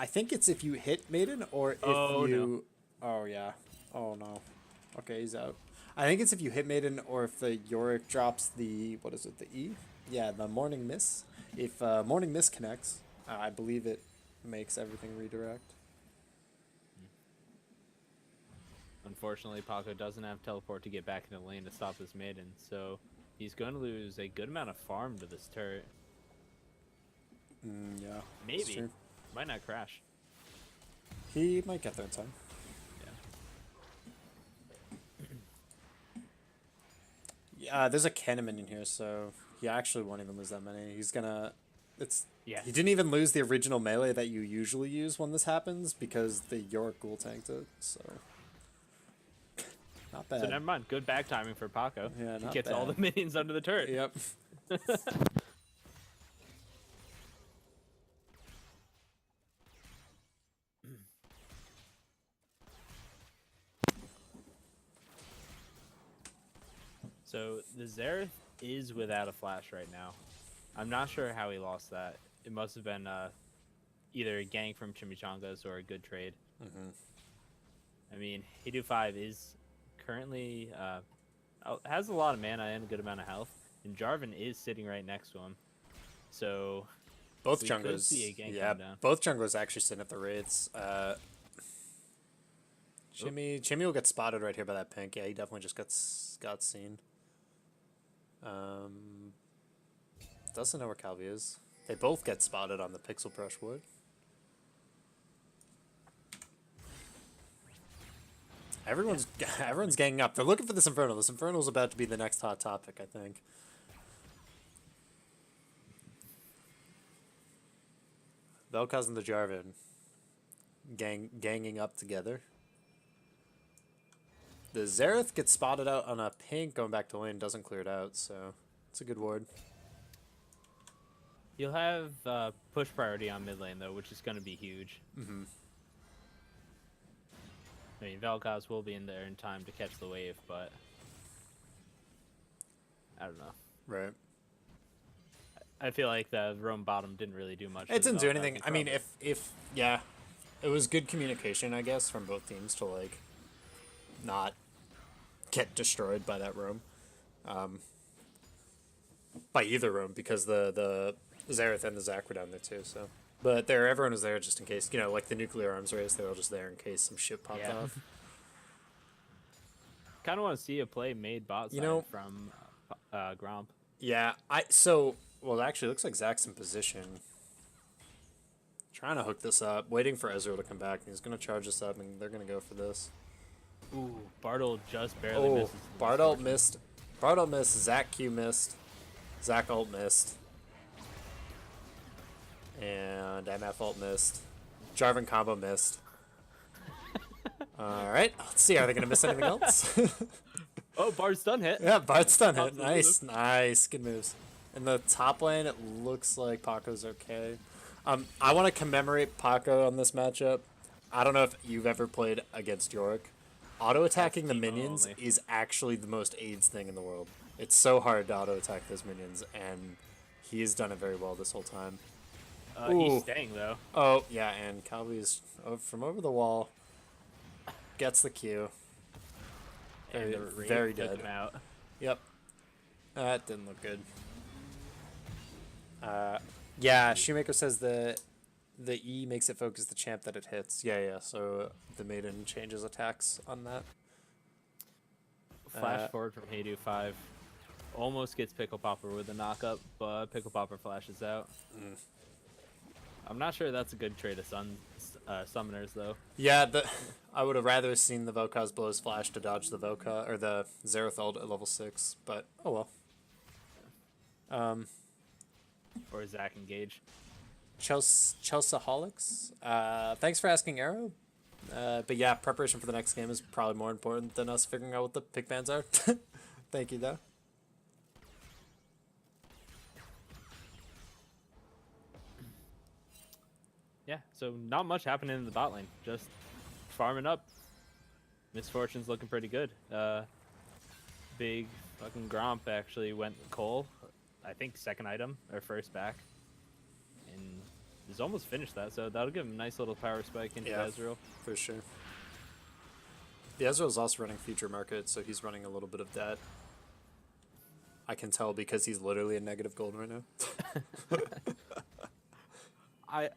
think it's if you hit Maiden or if you... No. Oh, yeah. Oh, no. Okay, he's out. I think it's if you hit Maiden or if the Yorick drops the... What is it? The E? Yeah, the Morning Miss. If Morning Miss connects, I believe it makes everything redirect. Unfortunately, Paco doesn't have teleport to get back in the lane to stop this Maiden, so he's going to lose a good amount of farm to this turret. Yeah. Maybe. Might not crash. He might get there in time. Yeah. There's a Kenneman in here, so he actually won't even lose that many. He's gonna... He didn't even lose the original melee that you usually use when this happens because the York ghoul tanked it, so... Not bad. So never mind. Good back timing for Paco. Yeah, he gets all the minions under the turret. Yep. So the Xerath is without a flash right now. I'm not sure how he lost that. It must have been either a gank from Chimichangas or a good trade. I mean, Hidu 5 is currently has a lot of mana and a good amount of health, and Jarvan is sitting right next to him. So both junglers, both junglers actually sitting at the raids. Chimmy will get spotted right here by that pink. Yeah, he definitely just got seen. Doesn't know where Calvi is. They both get spotted on the pixel brushwood. Everyone's ganging up. They're looking for this Infernal. This Infernal's about to be the next hot topic, I think. Vel'Koz and the Jarvan ganging up together. The Xerath gets spotted out on a pink going back to lane, doesn't clear it out, so it's a good ward. You'll have push priority on mid lane, though, which is going to be huge. Mm-hmm. I mean, Vel'Koz will be in there in time to catch the wave, but I don't know. Right. I feel like the Rome bottom didn't really do much. It didn't do anything. I mean, if yeah, it was good communication, I guess, from both teams to like not get destroyed by that roam, by either roam, because the Xerath and the Zac were down there too. So, but everyone was there just in case, you know, like the nuclear arms race. They were all just there in case some shit popped off. Kind of want to see a play made bot side from Gromp. Yeah, well, actually, it looks like Zac's in position. Trying to hook this up, waiting for Ezreal to come back. He's gonna charge this up, and they're gonna go for this. Ooh, Bartle just barely misses. Bartle missed. Bartle missed. Zac Q missed. Zac ult missed. And MF ult missed. Jarvan combo missed. All right, let's see. Are they gonna miss anything else? Oh, Bard's stun hit. Yeah, Bard's stun hit. Nice, nice, good moves. In the top lane, it looks like Paco's okay. I want to commemorate Paco on this matchup. I don't know if you've ever played against Yorick. Auto-attacking the minions is actually the most AIDS thing in the world. It's so hard to auto-attack those minions, and he has done it very well this whole time. He's staying, though. Oh, yeah, and Calby's from over the wall. Gets the Q. Very dead. Him out. Yep. That didn't look good. Yeah, Shoemaker says the E makes it focus the champ that it hits. Yeah, so the Maiden changes attacks on that. Flash forward from Haydu 5. Almost gets Pickle Popper with a knockup, but Pickle Popper flashes out. I'm not sure that's a good trade of summoners, though. Yeah, I would have rather seen the Vel'Koz blows flash to dodge the Vel'Koz, or the Xerath ult at level 6, but oh well. Or Zac engage. Chelseaholics. Thanks for asking, Arrow. But yeah, preparation for the next game is probably more important than us figuring out what the pick bans are. Thank you, though. Yeah, so not much happening in the bot lane. Just farming up. Misfortune's looking pretty good. Big fucking Gromp actually went Cole. I think second item, or first back. And he's almost finished that, so that'll give him a nice little power spike into Ezreal. For sure. The Ezreal's also running future market, so he's running a little bit of debt. I can tell because he's literally in negative gold right now.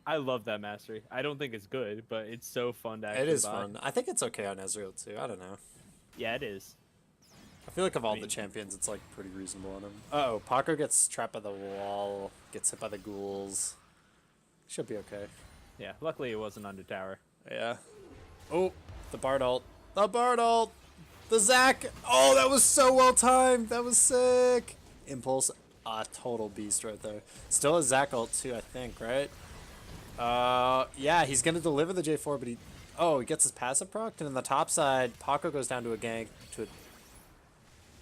I love that mastery. I don't think it's good, but it's so fun to actually It is fun. I think it's okay on Ezreal too. I don't know. Yeah, it is. I feel like of all the champions, it's like pretty reasonable on him. Uh-oh, Paco gets trapped by the wall, gets hit by the ghouls. Should be okay. Yeah, luckily it wasn't under tower. Yeah. Oh, the Bard ult. The Bard ult! The Zac! Oh, that was so well timed! That was sick! Impulse, total beast right there. Still a Zac ult too, I think, right? Yeah, he's gonna deliver the J4, but he gets his passive procced, and on the top side, Paco goes down to a gank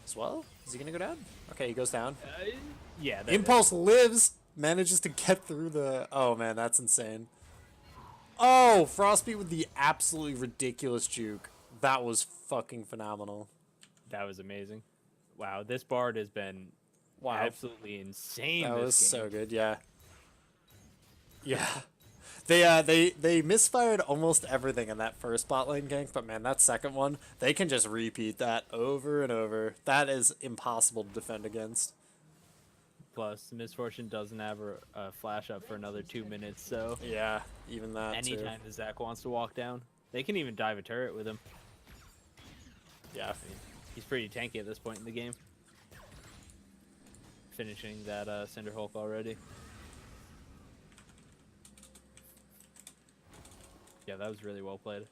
as well. Is he gonna go down? Okay, he goes down. Yeah. Impulse lives, manages to get through the. Oh man, that's insane. Oh, Frostbeat with the absolutely ridiculous juke. That was fucking phenomenal. That was amazing. Wow, this Bard has been absolutely insane. That was game. So good. Yeah. Yeah. They misfired almost everything in that first bot lane gank, but man, that second one, they can just repeat that over and over. That is impossible to defend against. Plus, Misfortune doesn't have a flash up for another 2 minutes, so yeah, even that. Anytime the Zac wants to walk down, they can even dive a turret with him. Yeah, I mean, he's pretty tanky at this point in the game. Finishing that Cinder Hulk already. Yeah, that was really well played.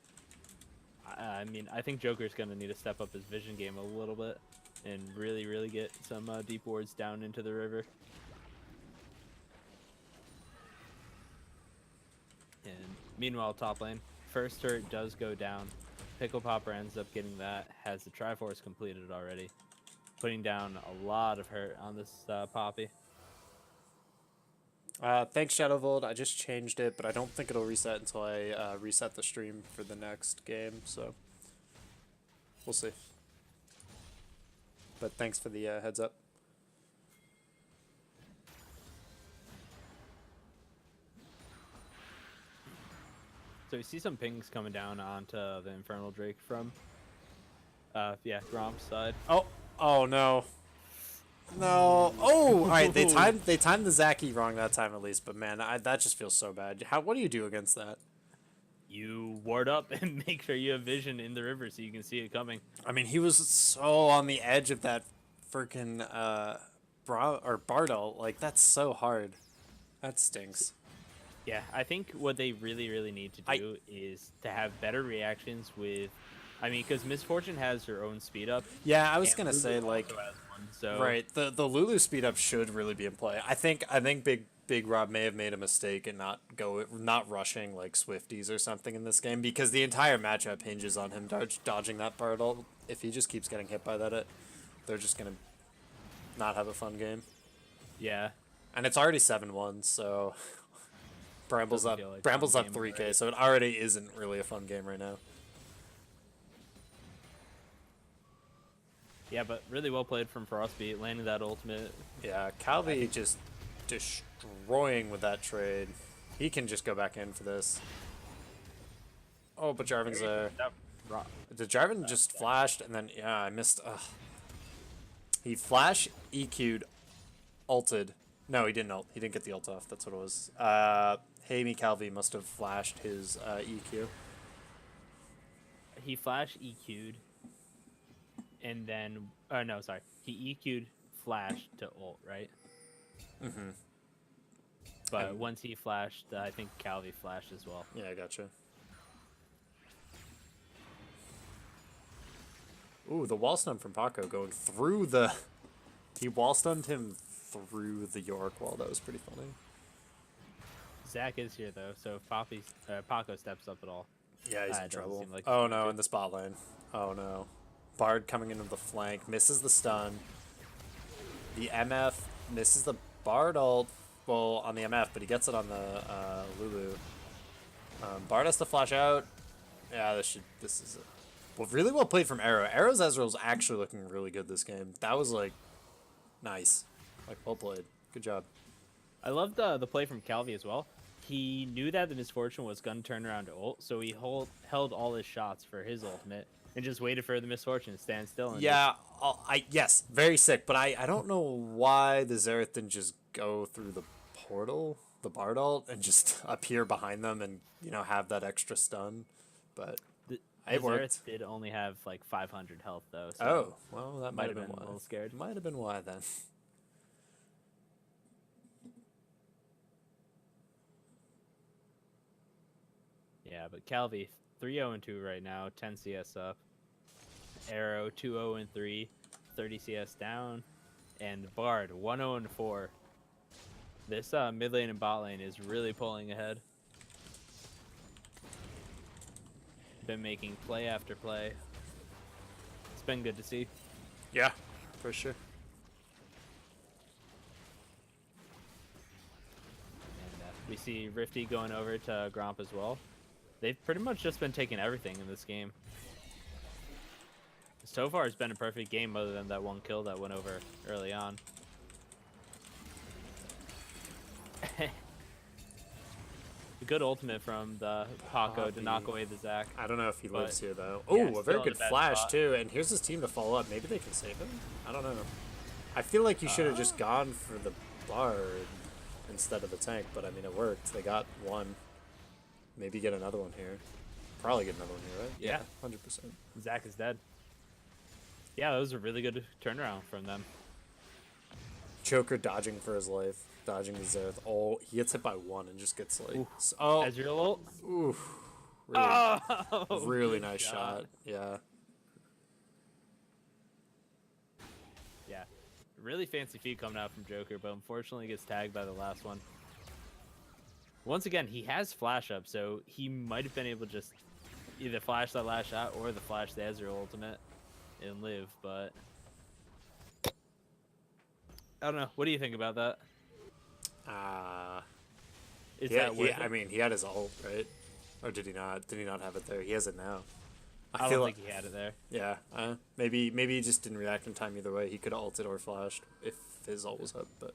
I mean, I think Joker's going to need to step up his vision game a little bit and really, really get some deep wards down into the river. Meanwhile, top lane, first turret does go down. Pickle Popper ends up getting that, has the Triforce completed already, putting down a lot of hurt on this Poppy. Thanks, Shadowvold. I just changed it, but I don't think it'll reset until I reset the stream for the next game, so we'll see. But thanks for the heads up. So we see some pings coming down onto the Infernal Drake from, Gromp's side. Oh no. No. Oh, all right. They timed the Zaki wrong that time at least, but man, that just feels so bad. What do you do against that? You ward up and make sure you have vision in the river so you can see it coming. I mean, he was so on the edge of that freaking Bardal. Like, that's so hard. That stinks. Yeah, I think what they really, really need to do is to have better reactions with, I mean, because Miss Fortune has her own speed up. Yeah, I was gonna say like, so right, the Lulu speed up should really be in play. I think Big Rob may have made a mistake in not rushing like Swifties or something in this game, because the entire matchup hinges on him dodging that Bardal. If he just keeps getting hit by that, they're just gonna not have a fun game. Yeah, and it's already 7-1, so. Bramble's up 3K, already. so it already isn't really a fun game right now. Yeah, but really well played from Frostbeat, landing that ultimate. Yeah, Calvi just destroying with that trade. He can just go back in for this. Oh, but Jarvan's there. Did Jarvan just flashed and then, yeah, I missed. He flash EQ'd, ulted. No, he didn't ult. He didn't get the ult off. That's what it was. Hamey Calvi must have flashed his EQ. He flash EQ'd, and then, no, sorry. He EQ'd flash to ult, right? Mm-hmm. But once he flashed, I think Calvi flashed as well. Yeah, I gotcha. Ooh, the wall stun from Paco going through the... He wall stunned him through the York wall. That was pretty funny. Zach is here though, so if Paco steps up at all. Yeah, he's in trouble. Like oh no, in the spot lane. Oh no. Bard coming into the flank, misses the stun. The MF misses the Bard ult, well, on the MF, but he gets it on the Lulu. Bard has to flash out. Yeah, this is it. Well, really well played from Arrow. Arrow's Ezreal's actually looking really good this game. That was like nice. Like, well played. Good job. I loved the play from Calvi as well. He knew that the Misfortune was going to turn around to ult, so he held all his shots for his ultimate and just waited for the Misfortune to stand still. And yeah, yes, very sick. But I don't know why the Xerath didn't just go through the portal, the Bard ult, and just appear behind them and, you know, have that extra stun. But it worked. Xerath did only have like 500 health though. So oh, well, that might have been why. A little scared. Might have been why then. Yeah, but Calvi 3-0-2 right now, 10 CS up. Arrow 2-0-3, 30 CS down, and Bard 1-0-4. This mid lane and bot lane is really pulling ahead. Been making play after play. It's been good to see. Yeah, for sure. And we see Rifty going over to Gromp as well. They've pretty much just been taking everything in this game. So far, it's been a perfect game other than that one kill that went over early on. A good ultimate from the Paco to knock away the Zac. I don't know if he lives here, though. Yeah, Oh, a very good flash, too. And here's his team to follow up. Maybe they can save him? I don't know. I feel like you should have just gone for the Bard instead of the tank, but I mean, it worked. They got one. Maybe get another one here. Probably get another one here, right? Yeah. 100%. Zac is dead. Yeah, that was a really good turnaround from them. Choker dodging for his life. Dodging the Xerath. Oh, he gets hit by one and just gets like... Ezreal ult? Oof. Really nice shot. Yeah. Yeah. Really fancy feat coming out from Joker, but unfortunately gets tagged by the last one. once again, he has flash up, so he might have been able to just either flash that last shot or the flash the Ezreal ultimate and live, but I don't know. What do you think about that? Is that worth I it? mean, he had his ult, right? Or did he not? Did he not have it there? He has it now. I don't think he had it there. Yeah, maybe he just didn't react in time either way. He could have ulted or flashed if his ult was up, but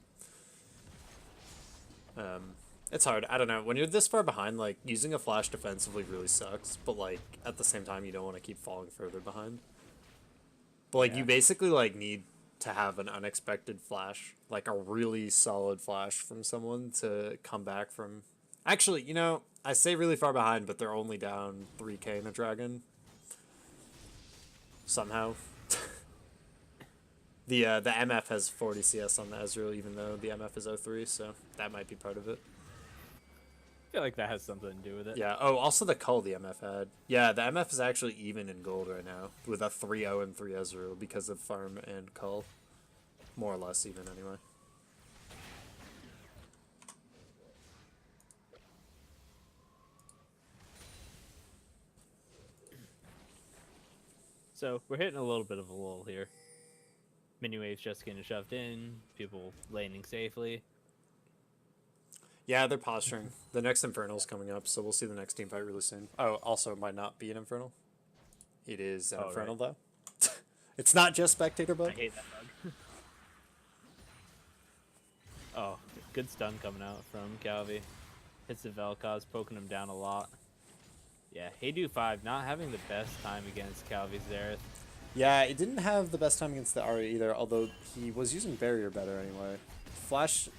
it's hard. I don't know. When you're this far behind, like, using a flash defensively really sucks, but, like, at the same time, you don't want to keep falling further behind. But, like, you basically, like, need to have an unexpected flash, like a really solid flash from someone to come back from. Actually, you know, I say really far behind, but they're only down 3k in a dragon. Somehow. The MF has 40 CS on the Ezreal, even though the MF is 03, so that might be part of it. I feel like that has something to do with it. Yeah. Oh, also the cull the MF had. Yeah, the MF is actually even in gold right now with a 3-0 and 3 Ezreal because of farm and cull. More or less even, anyway. So we're hitting a little bit of a lull here. Mini waves just getting shoved in, people laning safely. Yeah, they're posturing. The next Infernal's coming up, so we'll see the next team fight really soon. Oh, also, it might not be an Infernal. It is an Infernal, right, though. It's not just Spectator Bug. I hate that bug. Oh, good stun coming out from Calvi. Hits the Vel'Koz, poking him down a lot. Yeah, Heydu 5 not having the best time against Calvi's Xerath. Yeah, it didn't have the best time against the Ahri either, although he was using Barrier better anyway. Flash...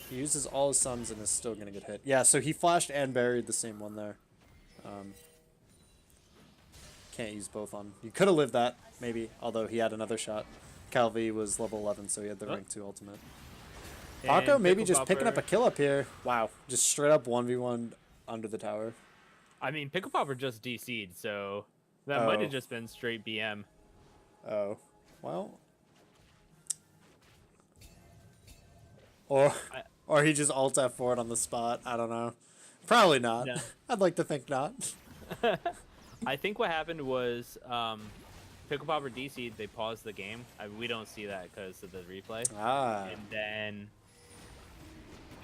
He uses all his suns and is still going to get hit. Yeah, so he flashed and buried the same one there. Can't use both on. You could have lived that, maybe, although he had another shot. Calvi was level 11, so he had the rank 2 ultimate. Paco maybe just picking up a kill up here. Wow, just straight up 1v1 under the tower. I mean, Pickle Popper just DC'd, so that might have just been straight BM. Oh, well... Or he just alt F4 on the spot. I don't know. Probably not. No. I'd like to think not. I think what happened was Pickle Popper DC'd, they paused the game. We don't see that because of the replay. Ah. And then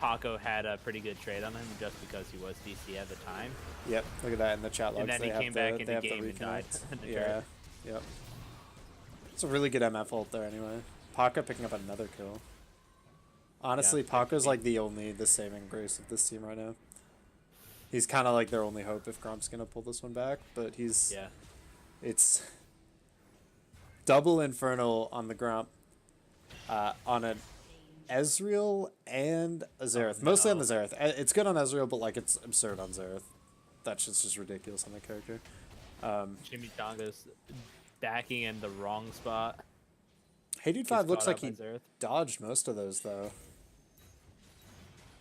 Paco had a pretty good trade on him just because he was DC at the time. Yep, look at that in the chat logs. And then he came back in the game and died. Yeah, yep. It's a really good MF ult there anyway. Paco picking up another kill. Honestly, yeah, Paco's like the saving grace of this team right now. He's kind of like their only hope if Gromp's gonna pull this one back, but he's... Yeah. It's double Infernal on the Gromp, on an Ezreal and a Xerath. Mostly on the Xerath. It's good on Ezreal, but like it's absurd on Xerath. That's just ridiculous on the character. Chimichanga's stacking in the wrong spot. Heydude 5 looks like he dodged most of those, though.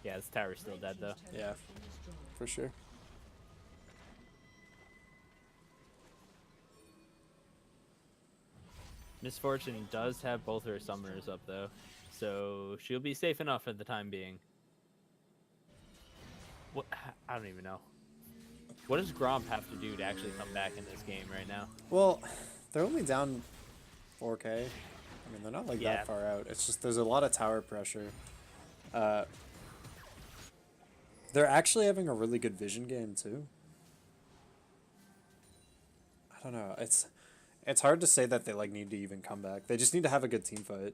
Yeah, this tower's still dead, though. Yeah, for sure. Misfortune does have both her summoners up, though, so she'll be safe enough for the time being. What? I don't even know. What does Gromp have to do to actually come back in this game right now? Well, they're only down 4k. I mean, they're not like that far out. It's just there's a lot of tower pressure. They're actually having a really good vision game too. I don't know. It's hard to say that they like need to even come back. They just need to have a good team fight.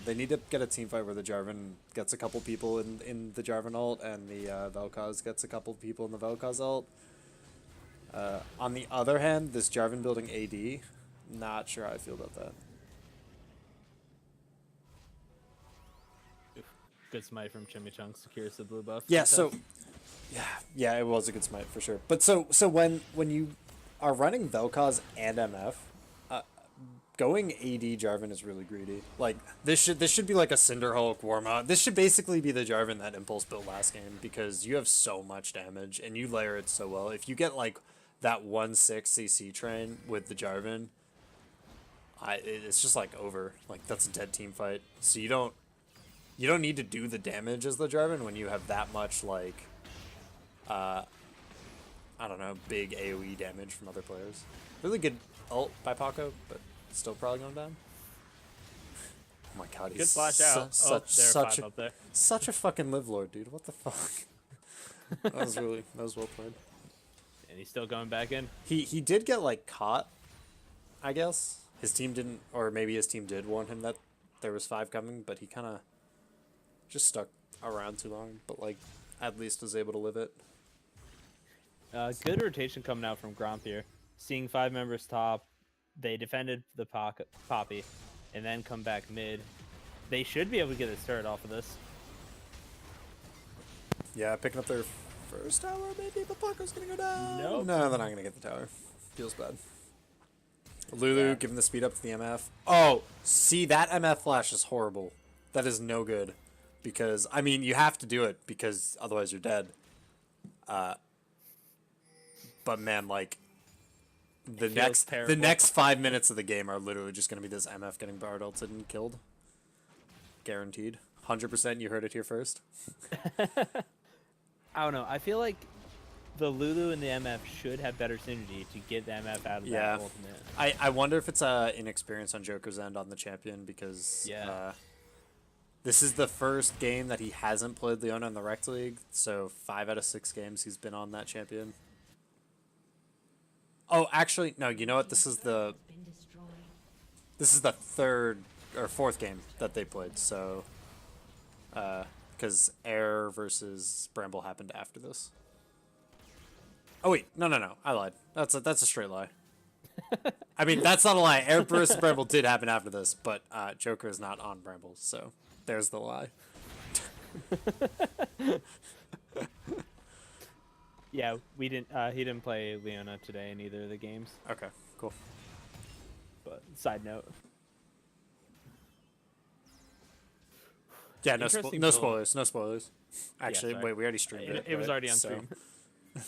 They need to get a team fight where the Jarvan gets a couple people in the Jarvan ult and the Vel'Koz gets a couple people in the Vel'Koz ult. On the other hand, this Jarvan building AD, not sure how I feel about that. Good smite from Chimichanga secures the blue buff. Yeah, so yeah, it was a good smite for sure. But so when you are running Vel'Koz and MF, going AD Jarvan is really greedy. Like this should be like a Cinderhulk Warma. This should basically be the Jarvan that Impulse built last game because you have so much damage and you layer it so well. If you get like that 1/6 CC train with the Jarvan, it's just like over. Like that's a dead team fight. So you don't need to do the damage as the Jarvan when you have that much like I don't know, big AoE damage from other players. Really good ult by Paco, but still probably going down. Oh my god, Good he's flash out. such a fucking live lord, dude. What the fuck? That was well played. And he's still going back in. He did get like caught, I guess. His team didn't, or maybe his team did warn him that there was 5 coming, but he kind of just stuck around too long. But like, at least was able to live it. Good rotation coming out from Gromp here. Seeing 5 members top, they defended the Poppy, and then come back mid. They should be able to get a start off of this. Yeah, picking up their first tower, maybe, but Paco's gonna go down. Nope. No, they're not gonna get the tower. Feels bad. Lulu giving the speed up to the MF. Oh, see, that MF flash is horrible. That is no good. Because, I mean, you have to do it because otherwise you're dead. But man, like, the next 5 minutes of the game are literally just gonna be this MF getting Bard ulted and killed. Guaranteed. 100%, you heard it here first. I don't know. I feel like the Lulu and the MF should have better synergy to get the MF out of that ultimate. I wonder if it's inexperience on Joker's end on the champion because this is the first game that he hasn't played Leona in the Rekt League, so 5 out of 6 games he's been on that champion. Oh, actually, no, you know what? This is the 3rd or 4th game that they played, so because Air versus Bramble happened after this. Oh wait, no, I lied. That's a straight lie. I mean, that's not a lie. Air versus Bramble did happen after this, but Joker is not on Bramble, so there's the lie. Yeah, we didn't. He didn't play Leona today in either of the games. Okay, cool. But side note. Yeah, no spoilers. No spoilers. Actually, yeah, wait, we already streamed it. It was already on stream.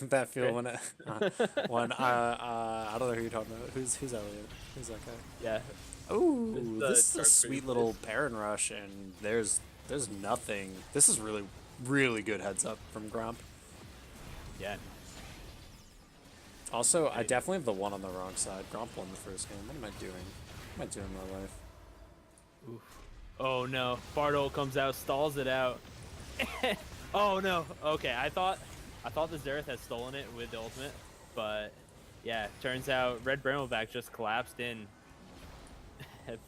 That feel when I don't know who you're talking about. Who's Elliot? Who's that guy? Yeah. Ooh, this is a sweet little Baron rush, and there's nothing. This is really good heads up from Gromp. Yeah. Also, I definitely have the one on the wrong side. Gromp won the first game. What am I doing? What am I doing in my life? Oof. Oh no, Bartol comes out, stalls it out. Oh no. Okay, I thought the Xerath had stolen it with the ultimate, but yeah, turns out Red Brambleback just collapsed in.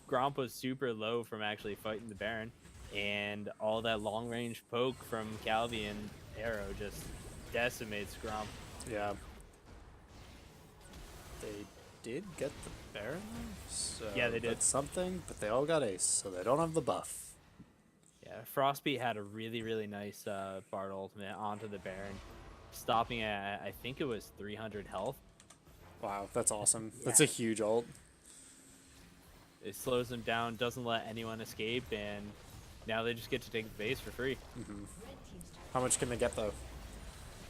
Gromp was super low from actually fighting the Baron, and all that long range poke from Calvi and Arrow just decimates Gromp. Yeah. They did get the Baron, so yeah, they did. That's something, but they all got ace, so they don't have the buff. Yeah, Frostbeat had a really nice Bard ultimate onto the Baron, stopping at, I think it was 300 health. Wow, that's awesome. Yeah. That's a huge ult. It slows them down, doesn't let anyone escape, and now they just get to take the base for free. Mm-hmm. How much can they get though?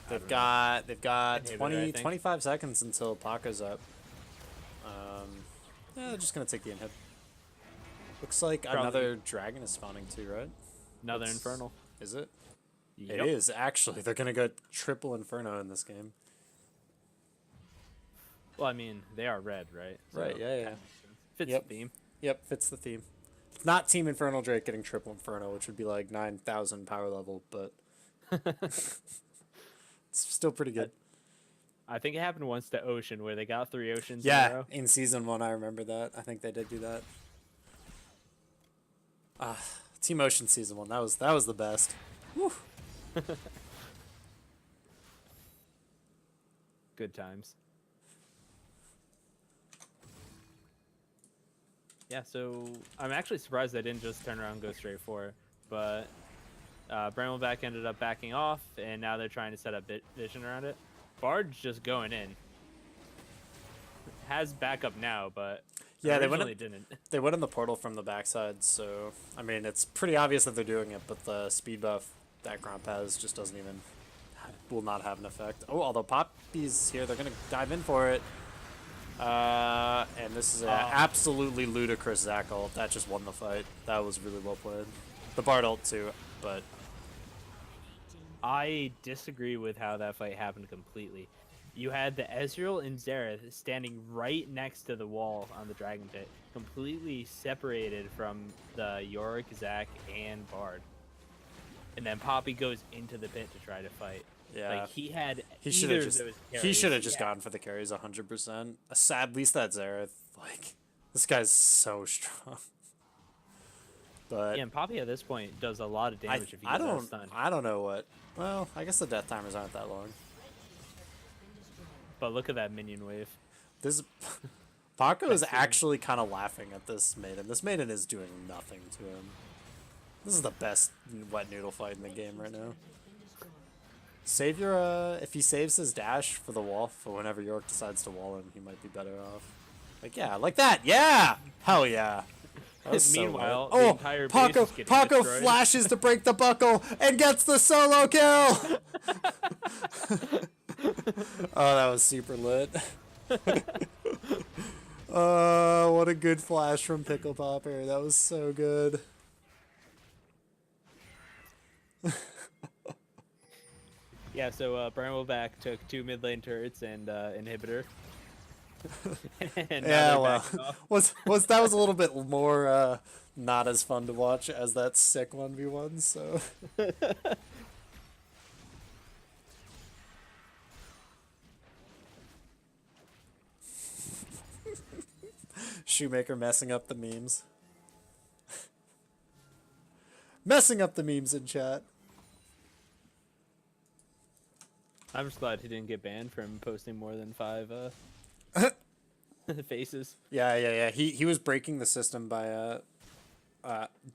They've got 25 seconds until Paco's up. Yeah, they're just gonna take the inhib. Looks like probably another dragon is spawning too, right? Another Infernal. Is it? Yep. It is actually. They're gonna go triple Inferno in this game. Well, I mean, they are red, right? So right. Yeah. Fits the theme. Yep, fits the theme. It's not Team Infernal Drake getting triple Inferno, which would be like 9,000 power level, but it's still pretty good. I think it happened once to Ocean, where they got 3 Oceans. Yeah, in a row. In season 1, I remember that. I think they did do that. Team Ocean season 1. That was the best. Woo. Good times. Yeah, so I'm actually surprised they didn't just turn around and go straight for it, but Brambleback ended up backing off, and now they're trying to set up vision around it. Bard's just going in. Has backup now, but yeah, didn't. They went in the portal from the backside, so I mean it's pretty obvious that they're doing it, but the speed buff that Gromp has just will not have an effect. Oh, although Poppy's here, they're gonna dive in for it. And this is an absolutely ludicrous Zac ult. That just won the fight. That was really well played. The Bard ult too, but I disagree with how that fight happened completely. You had the Ezreal and Xerath standing right next to the wall on the Dragon Pit, completely separated from the Yorick, Zac, and Bard. And then Poppy goes into the pit to try to fight. Yeah. Like, he had He should either have of just those carries. he should have just gone for the carries 100%. At least that Xerath, like, this guy's so strong. But Yeah, and Poppy at this point does a lot of damage if he I gets don't stunned. I don't know what. Well, I guess the death timers aren't that long. But look at that minion wave. This Paco is actually kind of laughing at this maiden. This maiden is doing nothing to him. This is the best wet noodle fight in the game right now. Save your if he saves his dash for the wall for whenever York decides to wall him, he might be better off. Like, yeah, like that. Yeah. Hell yeah. Meanwhile, so the entire base is getting Paco destroyed. flashes to break the buckle and gets the solo kill. Oh, that was super lit. What a good flash from Pickle Popper. That was so good. Yeah, so Brambleback took 2 mid lane turrets and inhibitor. And Yeah, well, that was a little bit more not as fun to watch as that sick 1v1, so. Shoemaker messing up the memes. Messing up the memes in chat. I'm just glad he didn't get banned from posting more than 5 faces. Yeah. He was breaking the system by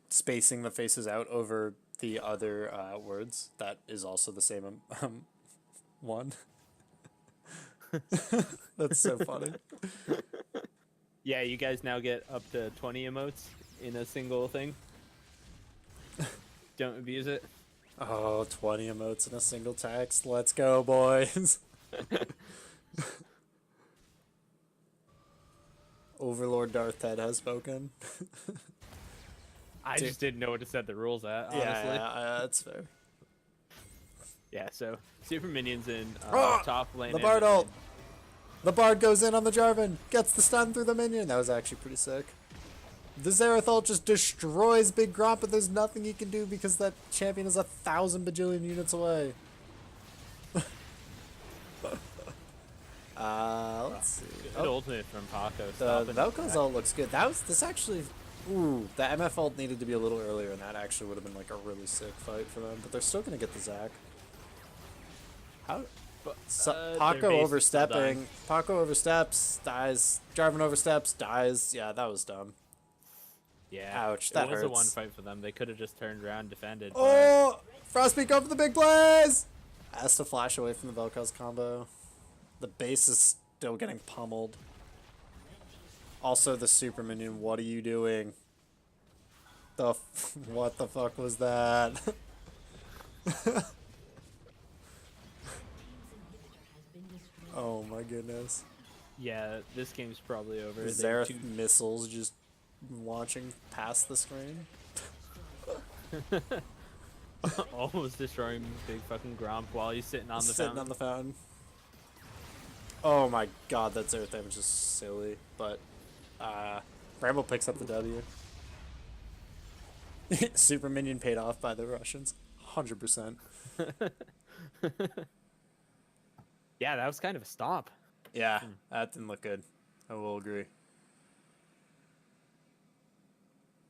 spacing the faces out over the other words. That is also the same one. That's so funny. Yeah, you guys now get up to 20 emotes in a single thing. Don't abuse it. Oh, 20 emotes in a single text. Let's go, boys. Overlord Darth Ted has spoken. I just didn't know what to set the rules at, honestly. Yeah, that's fair. Yeah, so super minions in top lane. The Bard ult. The Bard goes in on the Jarvan, gets the stun through the minion. That was actually pretty sick. The Xerath ult just destroys Big Gromp, but there's nothing he can do because that champion is 1,000 bajillion units away. Let's see. Good ultimate from Paco. The Velko's ult looks good. This actually... Ooh, the MF ult needed to be a little earlier, and that actually would have been like a really sick fight for them. But they're still going to get the Zac. How... Paco overstepping. Paco oversteps, dies. Jarvan oversteps, dies. Yeah, that was dumb. Yeah. Ouch, that hurts. It was a one fight for them. They could have just turned around and defended. Oh! Frostbeak go for the big plays! Has to flash away from the Vel'Koz combo. The base is still getting pummeled. Also, the super minion, what are you doing? What the fuck was that? Oh my goodness. Yeah, this game's probably over. Xerath missiles just launching past the screen. Almost destroying big fucking Gromp while he's sitting on the fountain. Oh my god, that Xerath damage is silly, but Bramble picks up the W. Super minion paid off by the Russians, 100%. Yeah, that was kind of a stomp. Yeah, that didn't look good. I will agree.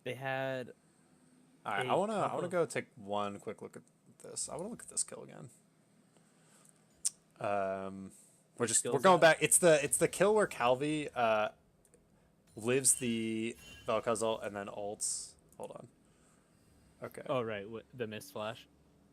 They had. All right, I wanna go take one quick look at this. I wanna look at this kill again. We're going back. It's the kill where Calvi lives the Vel'Koz ult and then ults. Hold on. Okay. Oh right, the mist flash,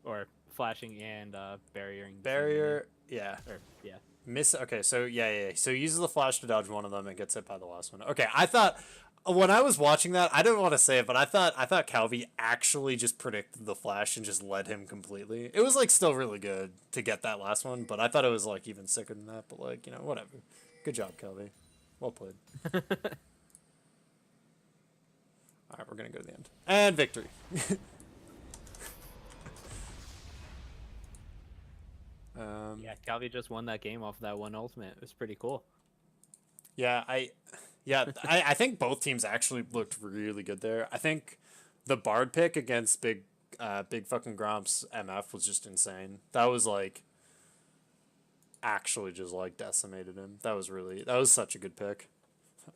or flashing and barriering. Barrier. Yeah. Yeah. Okay, so yeah. So he uses the flash to dodge one of them and gets hit by the last one. Okay, I thought when I was watching that, I didn't want to say it, but I thought Calvi actually just predicted the flash and just led him completely. It was like still really good to get that last one, but I thought it was like even sicker than that. But like, you know, whatever. Good job, Calvi. Well played. All right, we're gonna go to the end and victory. Yeah, Calvi just won that game off of that one ultimate. It was pretty cool. Yeah, I think both teams actually looked really good there. I think the Bard pick against big fucking Gromp's MF was just insane. That was like actually just like decimated him. That was such a good pick.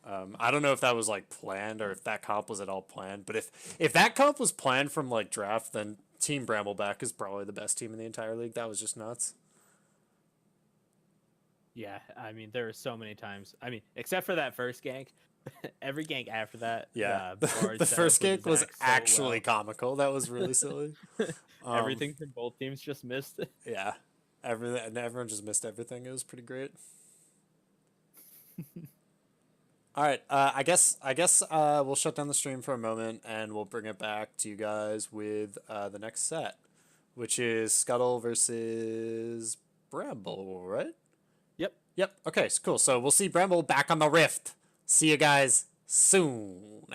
I don't know if that was like planned or if that comp was at all planned, but if that comp was planned from like draft, then Team Brambleback is probably the best team in the entire league. That was just nuts. Yeah, I mean, there were so many times. I mean, except for that first gank, every gank after that, Yeah, Bard the set first up with gank was Zach so actually comical. That was really silly. well. Everything from both teams just missed. Yeah, everyone just missed everything. It was pretty great. All right, I guess we'll shut down the stream for a moment and we'll bring it back to you guys with the next set, which is Scuttle versus Bramble, right? Yep. Yep. Okay, cool. So we'll see Bramble back on the Rift. See you guys soon.